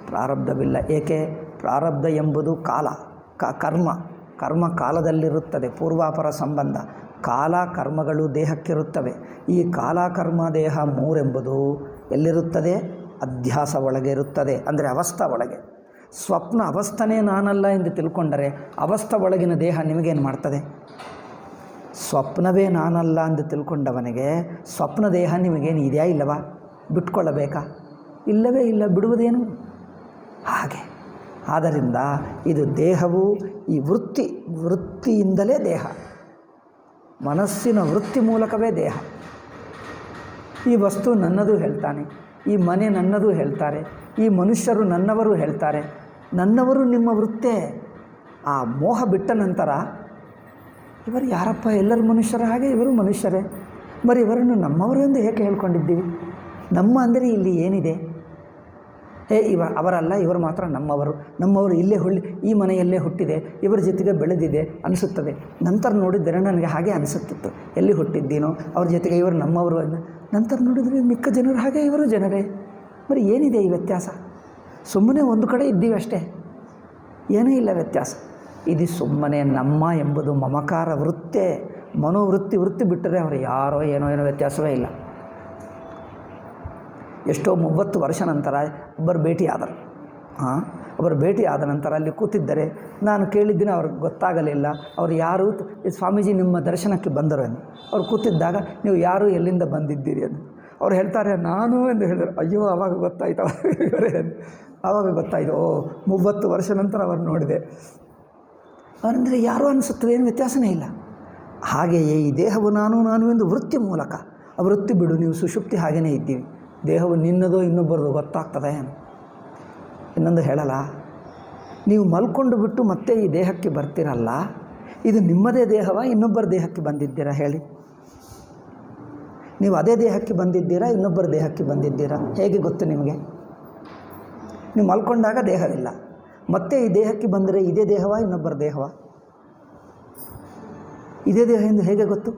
ಪ್ರಾರಬ್ಧವಿಲ್ಲ. ಏಕೆ? ಪ್ರಾರಬ್ಧ ಎಂಬುದು ಕಾಲ, ಕರ್ಮ ಕಾಲದಲ್ಲಿರುತ್ತದೆ, ಪೂರ್ವಾಪರ ಸಂಬಂಧ. ಕಾಲ ಕರ್ಮಗಳು ದೇಹಕ್ಕಿರುತ್ತವೆ. ಈ ಕಾಲ ಕರ್ಮ ದೇಹ ಮೂರೆಂಬುದು ಎಲ್ಲಿರುತ್ತದೆ? ಅಧ್ಯಾಸ ಒಳಗೆ ಇರುತ್ತದೆ, ಅಂದರೆ ಅವಸ್ಥಾ ಒಳಗೆ. ಸ್ವಪ್ನ ಅವಸ್ಥನೇ ನಾನಲ್ಲ ಎಂದು ತಿಳ್ಕೊಂಡರೆ ಅವಸ್ಥಾ ಒಳಗಿನ ದೇಹ ನಿಮಗೇನು ಮಾಡ್ತದೆ? ಸ್ವಪ್ನವೇ ನಾನಲ್ಲ ಎಂದು ತಿಳ್ಕೊಂಡವನಿಗೆ ಸ್ವಪ್ನ ದೇಹ ನಿಮಗೇನು ಇದೆಯಾ ಇಲ್ಲವಾ? ಬಿಟ್ಕೊಳ್ಳಬೇಕಾ? ಇಲ್ಲವೇ ಇಲ್ಲ, ಬಿಡುವುದೇನು? ಹಾಗೆ. ಆದ್ದರಿಂದ ಇದು ದೇಹವು ಈ ವೃತ್ತಿಯಿಂದಲೇ ದೇಹ, ಮನಸ್ಸಿನ ವೃತ್ತಿ ಮೂಲಕವೇ ದೇಹ. ಈ ವಸ್ತು ನನ್ನದು ಹೇಳ್ತಾನೆ, ಈ ಮನೆ ನನ್ನದು ಹೇಳ್ತಾರೆ, ಈ ಮನುಷ್ಯರು ನನ್ನವರು ಹೇಳ್ತಾರೆ. ನನ್ನವರು ನಿಮ್ಮ ವೃತ್ತೇ. ಆ ಮೋಹ ಬಿಟ್ಟ ನಂತರ ಇವರು ಯಾರಪ್ಪ, ಎಲ್ಲರೂ ಮನುಷ್ಯರ ಹಾಗೆ ಇವರು ಮನುಷ್ಯರೇ, మరి ಇವರನ್ನು ನಮ್ಮವರು ಎಂದು ಏಕೆ ಹೇಳ್ಕೊಂಡಿದ್ದೀವಿ? ನಮ್ಮ ಅಂದರೆ ಇಲ್ಲಿ ಏನಿದೆ? ಅವರಲ್ಲ, ಇವರು ಮಾತ್ರ ನಮ್ಮವರು ಇಲ್ಲೇ ಈ ಮನೆಯಲ್ಲೇ ಹುಟ್ಟಿದೆ, ಇವರ ಜೊತೆಗೆ ಬೆಳೆದಿದೆ ಅನಿಸುತ್ತದೆ. ನಂತರ ನೋಡಿದರೆ ನನಗೆ ಹಾಗೆ ಅನಿಸುತ್ತಿತ್ತು, ಎಲ್ಲಿ ಹುಟ್ಟಿದ್ದೀನೋ ಅವ್ರ ಜೊತೆಗೆ ಇವರು ನಮ್ಮವರು. ನಂತರ ನೋಡಿದರೆ ಮಿಕ್ಕ ಜನರು ಹಾಗೆ ಇವರು ಜನರೇ. మరి ಏನಿದೆ ಈ ವ್ಯತ್ಯಾಸ? ಸುಮ್ಮನೆ ಒಂದು ಕಡೆ ಇದ್ದೀವಿ ಅಷ್ಟೇ, ಏನೂ ಇಲ್ಲ ವ್ಯತ್ಯಾಸ. ಇದು ಸುಮ್ಮನೆ ನಮ್ಮ ಎಂಬುದು ಮಮಕಾರ ವೃತ್ತೇ, ಮನೋವೃತ್ತಿ ಬಿಟ್ಟರೆ ಅವರು ಯಾರೋ ಏನೋ ವ್ಯತ್ಯಾಸವೇ ಇಲ್ಲ. ಎಷ್ಟೋ 30 ವರ್ಷ ನಂತರ ಒಬ್ಬರು ಭೇಟಿಯಾದರು. ಒಬ್ಬರು ಭೇಟಿಯಾದ ನಂತರ ಅಲ್ಲಿ ಕೂತಿದ್ದರೆ ನಾನು ಕೇಳಿದ್ದೀನಿ, ಅವ್ರಿಗೆ ಗೊತ್ತಾಗಲಿಲ್ಲ. ಅವರು ಯಾರು? ಸ್ವಾಮೀಜಿ ನಿಮ್ಮ ದರ್ಶನಕ್ಕೆ ಬಂದರು ಎಂದು. ಅವ್ರು ಕೂತಿದ್ದಾಗ ನೀವು ಯಾರು, ಎಲ್ಲಿಂದ ಬಂದಿದ್ದೀರಿ ಎಂದು ಅವ್ರು ಹೇಳ್ತಾರೆ, ನಾನು ಎಂದು ಹೇಳಿದರು. ಅಯ್ಯೋ, ಆವಾಗ ಗೊತ್ತಾಯ್ತು ಇವರೇ. ಆವಾಗ ಗೊತ್ತಾಯಿತು, 30 ವರ್ಷ ನಂತರ ಅವರು ನೋಡಿದೆ. ಅವರಂದರೆ ಯಾರು ಅನಿಸುತ್ತದೆ, ಏನು ವ್ಯತ್ಯಾಸವೇ ಇಲ್ಲ. ಹಾಗೆಯೇ ಈ ದೇಹವು ನಾನು ಎಂದು ವೃತ್ತಿ ಮೂಲಕ, ಆ ವೃತ್ತಿ ಬಿಡು, ನೀವು ಸುಷುಪ್ತಿ ಹಾಗೆಯೇ ಇದ್ದೀವಿ. ದೇಹವು ನಿನ್ನದೋ ಇನ್ನೊಬ್ಬರದು ಗೊತ್ತಾಗ್ತದೆ. ಇನ್ನೊಂದು ಹೇಳಲ್ಲ, ನೀವು ಮಲ್ಕೊಂಡು ಬಿಟ್ಟು ಮತ್ತೆ ಈ ದೇಹಕ್ಕೆ ಬರ್ತಿರಲ್ಲ, ಇದು ನಿಮ್ಮದೇ ದೇಹವಾ ಇನ್ನೊಬ್ಬರ ದೇಹಕ್ಕೆ ಬಂದಿದ್ದೀರಾ ಹೇಳಿ? ನೀವು ಅದೇ ದೇಹಕ್ಕೆ ಬಂದಿದ್ದೀರಾ, ಇನ್ನೊಬ್ಬರ ದೇಹಕ್ಕೆ ಬಂದಿದ್ದೀರಾ? ಹೇಗೆ ಗೊತ್ತು ನಿಮಗೆ? ನೀವು ಮಲ್ಕೊಂಡಾಗ ದೇಹವಿಲ್ಲ, ಮತ್ತೆ ಈ ದೇಹಕ್ಕೆ ಬಂದರೆ ಇದೇ ದೇಹವಾ ಇನ್ನೊಬ್ಬರ ದೇಹವಾ? ಇದೇ ದೇಹ ಎಂದು ಹೇಗೆ ಗೊತ್ತು?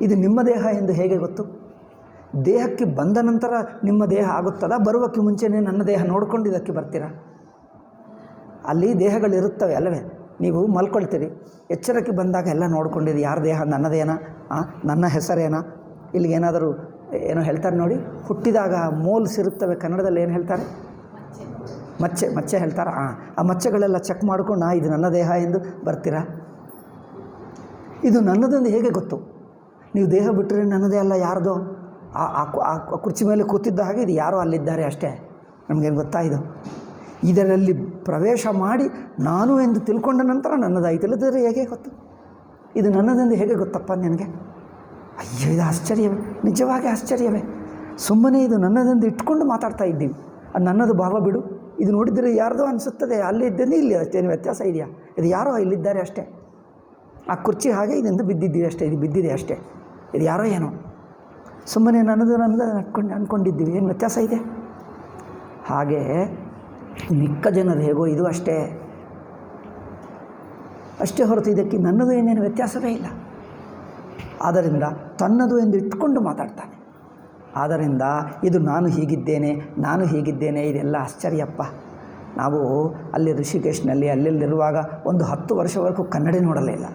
ಇದು ನಿಮ್ಮ ದೇಹ ಎಂದು ಹೇಗೆ ಗೊತ್ತು? ದೇಹಕ್ಕೆ ಬಂದ ನಂತರ ನಿಮ್ಮ ದೇಹ ಆಗುತ್ತದಾ? ಬರುವಕ್ಕೆ ಮುಂಚೆನೇ ನನ್ನ ದೇಹ ನೋಡ್ಕೊಂಡು ಇದಕ್ಕೆ ಬರ್ತೀರಾ? ಅಲ್ಲಿ ದೇಹಗಳಿರುತ್ತವೆ ಅಲ್ಲವೇ? ನೀವು ಮಲ್ಕೊಳ್ತೀರಿ, ಎಚ್ಚರಕ್ಕೆ ಬಂದಾಗ ಎಲ್ಲ ನೋಡ್ಕೊಂಡಿದ್ದು ಯಾರ ದೇಹ, ನನ್ನದೇನಾ, ನನ್ನ ಹೆಸರೇನಾ? ಇಲ್ಲಿಗೇನಾದರೂ ಏನೋ ಹೇಳ್ತಾರೆ ನೋಡಿ, ಹುಟ್ಟಿದಾಗ ಮೋಲ್ಸ್ ಇರುತ್ತವೆ, ಕನ್ನಡದಲ್ಲಿ ಏನು ಹೇಳ್ತಾರೆ? ಮಚ್ಚೆ ಹೇಳ್ತಾರೆ. ಆ ಮಚ್ಚೆಗಳೆಲ್ಲ ಚೆಕ್ ಮಾಡಿಕೊಂಡು ಇದು ನನ್ನ ದೇಹ ಎಂದು ಬರ್ತೀರಾ? ಇದು ನನ್ನದೊಂದು ಹೇಗೆ ಗೊತ್ತು? ನೀವು ದೇಹ ಬಿಟ್ಟರೆ ನನ್ನದೇ ಅಲ್ಲ, ಯಾರ್ದೋ. ಆ ಕುರ್ಚಿ ಮೇಲೆ ಕೂತಿದ್ದ ಹಾಗೆ ಇದು ಯಾರೋ ಅಲ್ಲಿದ್ದಾರೆ ಅಷ್ಟೇ, ನಮಗೇನು ಗೊತ್ತಾಯಿತು? ಇದರಲ್ಲಿ ಪ್ರವೇಶ ಮಾಡಿ ನಾನು ಎಂದು ತಿಳ್ಕೊಂಡ ನಂತರ ನನ್ನದಾಯಿತು. ಇಲ್ಲದಿದ್ದರೆ ಹೇಗೆ ಗೊತ್ತು? ಇದು ನನ್ನದೆಂದು ಹೇಗೆ ಗೊತ್ತಪ್ಪ ನನಗೆ? ಅಯ್ಯೋ, ಇದು ಆಶ್ಚರ್ಯವೇ, ನಿಜವಾಗಿ ಆಶ್ಚರ್ಯವೇ. ಸುಮ್ಮನೆ ಇದು ನನ್ನದೆಂದು ಇಟ್ಕೊಂಡು ಮಾತಾಡ್ತಾ ಇದ್ದೀವಿ. ಅದು ನನ್ನದು ಭಾವ ಬಿಡು. ಇದು ನೋಡಿದರೆ ಯಾರ್ದೋ ಅನಿಸುತ್ತದೆ, ಅಲ್ಲಿ ಇದ್ದೇನೆ ಇಲ್ಲಿ ಅಷ್ಟೇನು ವ್ಯತ್ಯಾಸ ಇದೆಯಾ? ಇದು ಯಾರೋ ಇಲ್ಲಿದ್ದಾರೆ ಅಷ್ಟೇ. ಆ ಕುರ್ಚಿ ಹಾಗೆ ಇದೆಂದು ಬಿದ್ದಿದ್ದೀವಿ ಅಷ್ಟೇ, ಇದು ಬಿದ್ದಿದೆ ಅಷ್ಟೇ, ಇದು ಯಾರೋ ಏನೋ. ಸುಮ್ಮನೆ ನನ್ನದು ಅಂದ್ಕೊಂಡಿದ್ದೀವಿ, ಏನು ವ್ಯತ್ಯಾಸ ಇದೆ? ಹಾಗೆ ಮಿಕ್ಕ ಜನರು ಹೇಗೋ ಇದು ಅಷ್ಟೇ ಹೊರತು ಇದಕ್ಕೆ ನನ್ನದು ಏನೇನು ವ್ಯತ್ಯಾಸವೇ ಇಲ್ಲ. ಆದ್ದರಿಂದ ತನ್ನದು ಎಂದು ಇಟ್ಕೊಂಡು ಮಾತಾಡ್ತಾನೆ. ಆದ್ದರಿಂದ ಇದು ನಾನು ಹೀಗಿದ್ದೇನೆ ಇದೆಲ್ಲ ಆಶ್ಚರ್ಯಪ್ಪ. ನಾವು ಅಲ್ಲಿ ಋಷಿಕೇಶ್ನಲ್ಲಿ ಅಲ್ಲಿರುವಾಗ ಒಂದು 10 ವರ್ಷವರೆಗೂ ಕನ್ನಡಿ ನೋಡಲೇ ಇಲ್ಲ.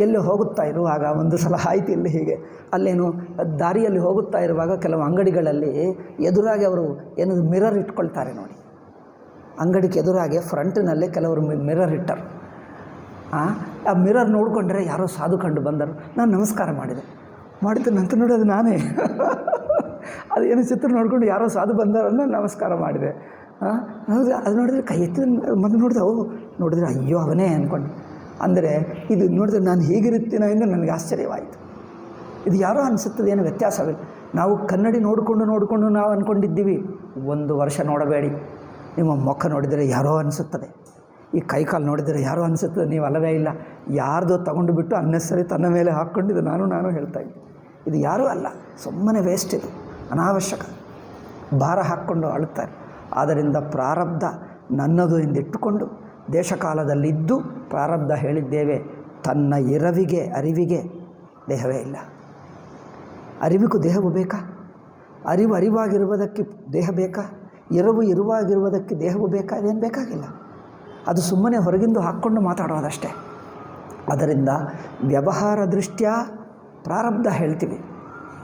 ಎಲ್ಲಿ ಹೋಗುತ್ತಾ ಇರುವಾಗ ಒಂದು ಸಲ ಆಯಿತು, ಇಲ್ಲಿ ಹೀಗೆ ಅಲ್ಲೇನು ದಾರಿಯಲ್ಲಿ ಹೋಗುತ್ತಾ ಇರುವಾಗ ಕೆಲವು ಅಂಗಡಿಗಳಲ್ಲಿ ಎದುರಾಗಿ ಅವರು ಏನು ಮಿರರ್ ಇಟ್ಕೊಳ್ತಾರೆ ನೋಡಿ. ಅಂಗಡಿಗೆ ಎದುರಾಗೆ ಫ್ರಂಟಿನಲ್ಲಿ ಕೆಲವರು ಮಿರರ್ ಇಟ್ಟರು. ಆ ಮಿರರ್ ನೋಡಿಕೊಂಡ್ರೆ ಯಾರೋ ಸಾಧು ಕಂಡು ಬಂದರು. ನಾನು ನಮಸ್ಕಾರ ಮಾಡಿದೆ ನಂತರ ನೋಡಿ ಅದು ನಾನೇ. ಅದು ಏನು ಚಿತ್ರ ನೋಡಿಕೊಂಡು ಯಾರೋ ಸಾಧು ಬಂದರನ್ನ ನಮಸ್ಕಾರ ಮಾಡಿದೆ. ಅದು ನೋಡಿದ್ರೆ ಕೈ ಎತ್ತಿ ಮತ್ತೆ ನೋಡಿದ್ರೆ ಅಯ್ಯೋ ಅವನೇ ಅಂದ್ಕೊಂಡು. ಅಂದರೆ ಇದು ನೋಡಿದ್ರೆ ನಾನು ಹೀಗಿರುತ್ತೀನೋ ಎಂದು ನನಗೆ ಆಶ್ಚರ್ಯವಾಯಿತು. ಇದು ಯಾರೋ ಅನಿಸುತ್ತದೆ, ಏನು ವ್ಯತ್ಯಾಸವಿಲ್ಲ. ನಾವು ಕನ್ನಡಿ ನೋಡಿಕೊಂಡು ನಾವು ಅಂದ್ಕೊಂಡಿದ್ದೀವಿ 1 ವರ್ಷ ನೋಡಬೇಡಿ. ನಿಮ್ಮ ಮುಖ ನೋಡಿದರೆ ಯಾರೋ ಅನಿಸುತ್ತದೆ, ಈ ಕೈಕಾಲು ನೋಡಿದರೆ ಯಾರೋ ಅನಿಸುತ್ತದೆ, ನೀವು ಅಲ್ಲವೇ ಇಲ್ಲ. ಯಾರ್ದೋ ತಗೊಂಡು ಬಿಟ್ಟು ಅನ್ನೆಸರಿ ತನ್ನ ಮೇಲೆ ಹಾಕ್ಕೊಂಡಿದ್ದು ನಾನು ಹೇಳ್ತಾಯಿದ್ದೆ. ಇದು ಯಾರೂ ಅಲ್ಲ, ಸುಮ್ಮನೆ ವೇಸ್ಟ್, ಇದು ಅನಾವಶ್ಯಕ. ಭಾರ ಹಾಕ್ಕೊಂಡು ಅಳುತ್ತಾರೆ. ಆದ್ದರಿಂದ ಪ್ರಾರಬ್ಧ ನನ್ನದು ಎಂದಿಟ್ಟುಕೊಂಡು ದೇಶಕಾಲದಲ್ಲಿದ್ದು ಪ್ರಾರಬ್ಧ ಹೇಳಿದ್ದೇವೆ. ತನ್ನ ಅರಿವಿಗೆ ದೇಹವೇ ಇಲ್ಲ. ಅರಿವಿಗೂ ದೇಹವು ಬೇಕಾ? ಅರಿವಾಗಿರುವುದಕ್ಕೆ ದೇಹ ಬೇಕಾ? ಇರುವಾಗಿರುವುದಕ್ಕೆ ದೇಹವು ಬೇಕಾ? ಇದೇನು ಬೇಕಾಗಿಲ್ಲ. ಅದು ಸುಮ್ಮನೆ ಹೊರಗಿಂದು ಹಾಕ್ಕೊಂಡು ಮಾತಾಡೋದಷ್ಟೇ. ಅದರಿಂದ ವ್ಯವಹಾರ ದೃಷ್ಟ್ಯ ಪ್ರಾರಬ್ಧ ಹೇಳ್ತೀವಿ,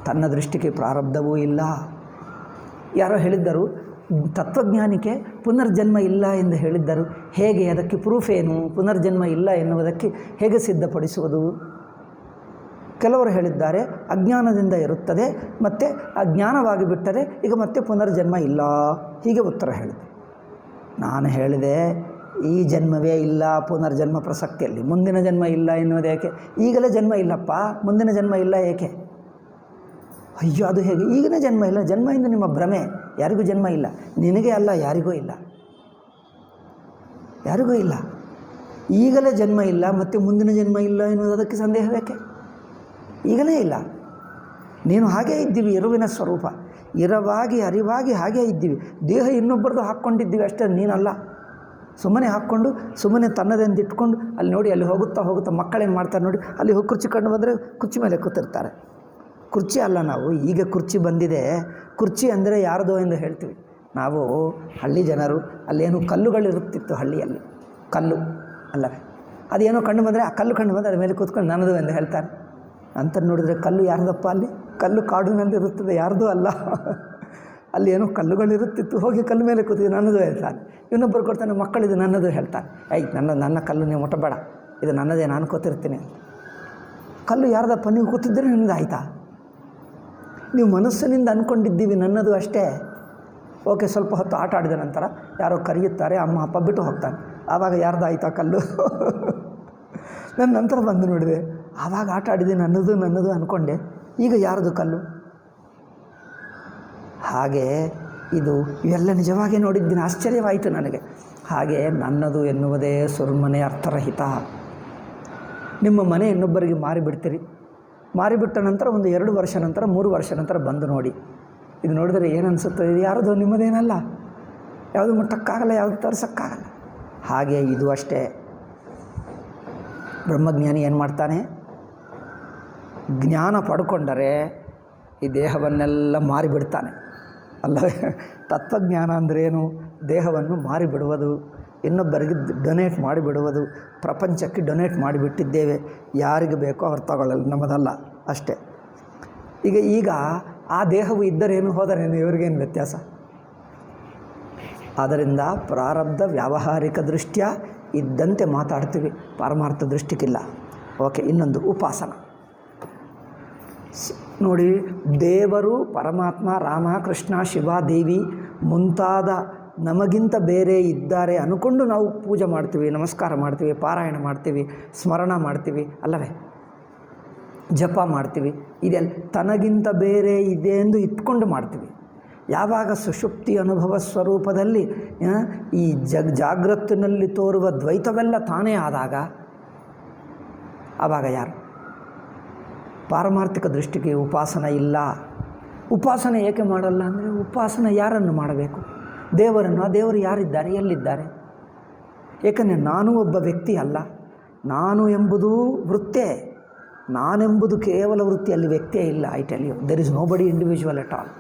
ತನ್ನ ದೃಷ್ಟಿಗೆ ಪ್ರಾರಬ್ಧವೂ ಇಲ್ಲ. ಯಾರೋ ಹೇಳಿದ್ದರು, ತತ್ವಜ್ಞಾನಿಗೆ ಪುನರ್ಜನ್ಮ ಇಲ್ಲ ಎಂದು ಹೇಳಿದ್ದರು. ಹೇಗೆ? ಅದಕ್ಕೆ ಪ್ರೂಫ್ ಏನು? ಪುನರ್ಜನ್ಮ ಇಲ್ಲ ಎನ್ನುವುದಕ್ಕೆ ಹೇಗೆ ಸಿದ್ಧಪಡಿಸುವುದು? ಕೆಲವರು ಹೇಳಿದ್ದಾರೆ, ಅಜ್ಞಾನದಿಂದ ಇರುತ್ತದೆ, ಮತ್ತು ಅಜ್ಞಾನವಾಗಿ ಬಿಟ್ಟರೆ ಈಗ ಮತ್ತೆ ಪುನರ್ಜನ್ಮ ಇಲ್ಲ. ಹೀಗೆ ಉತ್ತರ ಹೇಳಿದೆ. ನಾನು ಹೇಳಿದೆ, ಈ ಜನ್ಮವೇ ಇಲ್ಲ, ಪುನರ್ಜನ್ಮ ಪ್ರಸಕ್ತಿಯಲ್ಲಿ. ಮುಂದಿನ ಜನ್ಮ ಇಲ್ಲ ಎನ್ನುವುದು ಏಕೆ? ಈಗಲೇ ಜನ್ಮ ಇಲ್ಲಪ್ಪ, ಮುಂದಿನ ಜನ್ಮ ಇಲ್ಲ ಏಕೆ? ಅಯ್ಯೋ, ಅದು ಹೇಗೆ? ಈಗಿನ ಜನ್ಮ ಇಲ್ಲ. ಜನ್ಮ ಎಂದು ನಿಮ್ಮ ಭ್ರಮೆ. ಯಾರಿಗೂ ಜನ್ಮ ಇಲ್ಲ, ನಿನಗೆ ಅಲ್ಲ, ಯಾರಿಗೂ ಇಲ್ಲ. ಈಗಲೇ ಜನ್ಮ ಇಲ್ಲ, ಮತ್ತು ಮುಂದಿನ ಜನ್ಮ ಇಲ್ಲ ಎನ್ನುವುದಕ್ಕೆ ಸಂದೇಹ ಬೇಕೆ? ಈಗಲೇ ಇಲ್ಲ. ನೀನು ಹಾಗೇ ಇದ್ದೀವಿ, ಇರುವಿನ ಸ್ವರೂಪ. ಅರಿವಾಗಿ ಹಾಗೇ ಇದ್ದೀವಿ. ದೇಹ ಇನ್ನೊಬ್ಬರದು ಹಾಕ್ಕೊಂಡಿದ್ದೀವಿ ಅಷ್ಟೇ, ನೀನಲ್ಲ. ಸುಮ್ಮನೆ ಹಾಕ್ಕೊಂಡು ಸುಮ್ಮನೆ ತನ್ನದೆಂದು ಇಟ್ಕೊಂಡು ಅಲ್ಲಿ ನೋಡಿ, ಅಲ್ಲಿ ಹೋಗುತ್ತಾ ಮಕ್ಕಳೇನು ಮಾಡ್ತಾರೆ ನೋಡಿ, ಅಲ್ಲಿ ಹೋಗಿ ಕುರ್ಚಿ ಕಂಡು ಬಂದರೆ ಕುರ್ಚಿ ಮೇಲೆ ಕೂತಿರ್ತಾರೆ. ಕುರ್ಚಿ ಅಲ್ಲ ನಾವು, ಈಗ ಕುರ್ಚಿ ಬಂದಿದೆ. ಕುರ್ಚಿ ಅಂದರೆ ಯಾರ್ದೋ ಎಂದು ಹೇಳ್ತೀವಿ ನಾವು. ಹಳ್ಳಿ ಜನರು, ಅಲ್ಲೇನು ಕಲ್ಲುಗಳಿರುತ್ತಿತ್ತು ಹಳ್ಳಿಯಲ್ಲಿ, ಕಲ್ಲು ಅಲ್ಲವೇ, ಅದೇನೋ ಕಂಡು ಬಂದರೆ, ಆ ಕಲ್ಲು ಕಂಡು ಬಂದರೆ ಅದ್ರ ಮೇಲೆ ಕೂತ್ಕೊಂಡು ನನ್ನದು ಎಂದು ಹೇಳ್ತಾರೆ. ಅಂತ ನೋಡಿದರೆ ಕಲ್ಲು ಯಾರ್ದಪ್ಪ? ಅಲ್ಲಿ ಕಲ್ಲು ಕಾಡಿನಲ್ಲಿರುತ್ತದೆ, ಯಾರ್ದೂ ಅಲ್ಲ. ಅಲ್ಲಿ ಏನೋ ಕಲ್ಲುಗಳಿರುತ್ತಿತ್ತು, ಹೋಗಿ ಕಲ್ಲು ಮೇಲೆ ಕೂತಿದ್ದು ನನ್ನದು ಹೇಳ್ತಾನೆ. ಇನ್ನೊಬ್ಬರು ಕೊಡ್ತಾನೆ, ಮಕ್ಕಳಿದು ನನ್ನದು ಹೇಳ್ತಾನೆ. ನನ್ನ ಕಲ್ಲು ನೀವು ಮುಟ್ಟಬೇಡ, ಇದು ನನ್ನದೇ, ನಾನು ಕೂತಿರ್ತೀನಿ ಅಂತ. ಕಲ್ಲು ಯಾರ್ದಪ್ಪ? ನೀವು ಕೂತಿದ್ದರೆ ನಿನ್ನದು ಆಯಿತಾ? ನೀವು ಮನಸ್ಸಿನಿಂದ ಅಂದ್ಕೊಂಡಿದ್ದೀವಿ ನನ್ನದು ಅಷ್ಟೇ. ಓಕೆ, ಸ್ವಲ್ಪ ಹೊತ್ತು ಆಟ ಆಡಿದ ನಂತರ ಯಾರೋ ಕರೆಯುತ್ತಾರೆ, ಅಮ್ಮ ಅಪ್ಪ ಬಿಟ್ಟು ಹೋಗ್ತಾನೆ. ಆವಾಗ ಯಾರ್ದು ಆಯಿತಾ ಕಲ್ಲು? ನನ್ನ ನಂತರ ಬಂದು ನೋಡಿದೆ, ಆವಾಗ ಆಟ ಆಡಿದೆ, ನನ್ನದು ಅಂದ್ಕೊಂಡೆ, ಈಗ ಯಾರದು ಕಲ್ಲು? ಹಾಗೆ ಇವೆಲ್ಲ ನಿಜವಾಗಿ ನೋಡಿದ್ದೀನಿ, ಆಶ್ಚರ್ಯವಾಯಿತು ನನಗೆ. ಹಾಗೆ ನನ್ನದು ಎನ್ನುವುದೇ ಸುರ್ಮನೆ ಅರ್ಥರಹಿತ. ನಿಮ್ಮ ಮನೆ ಇನ್ನೊಬ್ಬರಿಗೆ ಮಾರಿಬಿಡ್ತೀರಿ. ಮಾರಿಬಿಟ್ಟ ನಂತರ ಒಂದು 2 ವರ್ಷ ನಂತರ 3 ವರ್ಷ ನಂತರ ಬಂದು ನೋಡಿ, ಇದು ನೋಡಿದರೆ ಏನು ಅನಿಸುತ್ತದೆ? ಇದು ಯಾರದು? ನಿಮ್ಮದೇನಲ್ಲ. ಯಾವುದು ಮುಟ್ಟಕ್ಕಾಗಲ್ಲ, ಯಾವುದು ತೋರಿಸೋಕ್ಕಾಗಲ್ಲ. ಹಾಗೆ ಇದು ಅಷ್ಟೇ. ಬ್ರಹ್ಮಜ್ಞಾನಿ ಏನು ಮಾಡ್ತಾನೆ? ಜ್ಞಾನ ಪಡ್ಕೊಂಡರೆ ಈ ದೇಹವನ್ನೆಲ್ಲ ಮಾರಿಬಿಡ್ತಾನೆ ಅಲ್ಲವೇ? ತತ್ವಜ್ಞಾನ ಅಂದ್ರೇನು? ದೇಹವನ್ನು ಮಾರಿಬಿಡುವುದು, ಇನ್ನೊಬ್ಬರಿಗೆ ಡೊನೇಟ್ ಮಾಡಿಬಿಡುವುದು. ಪ್ರಪಂಚಕ್ಕೆ ಡೊನೇಟ್ ಮಾಡಿಬಿಟ್ಟಿದ್ದೇವೆ, ಯಾರಿಗೆ ಬೇಕೋ ಅವ್ರು ತಗೊಳ್ಳಲ್ಲ, ನಮ್ಮದಲ್ಲ ಅಷ್ಟೇ. ಈಗ ಆ ದೇಹವು ಇದ್ದರೇನು ಹೋದರೇನು, ಇವರಿಗೇನು ವ್ಯತ್ಯಾಸ? ಆದ್ದರಿಂದ ಪ್ರಾರಬ್ಧ ವ್ಯಾವಹಾರಿಕ ದೃಷ್ಟ್ಯ ಇದ್ದಂತೆ ಮಾತಾಡ್ತೀವಿ, ಪಾರಮಾರ್ಥ ದೃಷ್ಟಿಗಿಲ್ಲ. ಓಕೆ, ಇನ್ನೊಂದು ಉಪಾಸನ ನೋಡಿ. ದೇವರು, ಪರಮಾತ್ಮ, ರಾಮ, ಕೃಷ್ಣ, ಶಿವ, ದೇವಿ ಮುಂತಾದ ನಮಗಿಂತ ಬೇರೆ ಇದ್ದಾರೆ ಅಂದ್ಕೊಂಡು ನಾವು ಪೂಜೆ ಮಾಡ್ತೀವಿ, ನಮಸ್ಕಾರ ಮಾಡ್ತೀವಿ, ಪಾರಾಯಣ ಮಾಡ್ತೀವಿ, ಸ್ಮರಣ ಮಾಡ್ತೀವಿ ಅಲ್ಲವೇ, ಜಪ ಮಾಡ್ತೀವಿ. ಇದೆಲ್ಲ ತನಗಿಂತ ಬೇರೆ ಇದೆ ಎಂದು ಇಟ್ಕೊಂಡು ಮಾಡ್ತೀವಿ. ಯಾವಾಗ ಸುಷುಪ್ತಿ ಅನುಭವ ಸ್ವರೂಪದಲ್ಲಿ ಈ ಜಾಗೃತಿನಲ್ಲಿ ತೋರುವ ದ್ವೈತವೆಲ್ಲ ತಾನೇ ಆದಾಗ, ಆವಾಗ ಯಾರು? ಪಾರಮಾರ್ಥಿಕ ದೃಷ್ಟಿಗೆ ಉಪಾಸನ ಇಲ್ಲ. ಉಪಾಸನೆ ಏಕೆ ಮಾಡಲ್ಲ ಅಂದರೆ, ಉಪಾಸನ ಯಾರನ್ನು ಮಾಡಬೇಕು? ದೇವರನ್ನು. ಆ ದೇವರು ಯಾರಿದ್ದಾರೆ, ಎಲ್ಲಿದ್ದಾರೆ? ಏಕೆಂದರೆ ನಾನು ಒಬ್ಬ ವ್ಯಕ್ತಿ ಅಲ್ಲ, ನಾನು ಎಂಬುದು ವೃತ್ತೇ. ನಾನೆಂಬುದು ಕೇವಲ ವೃತ್ತಿ, ಅಲ್ಲಿ ವ್ಯಕ್ತಿಯೇ ಇಲ್ಲ. I tell you, there is nobody individual at all.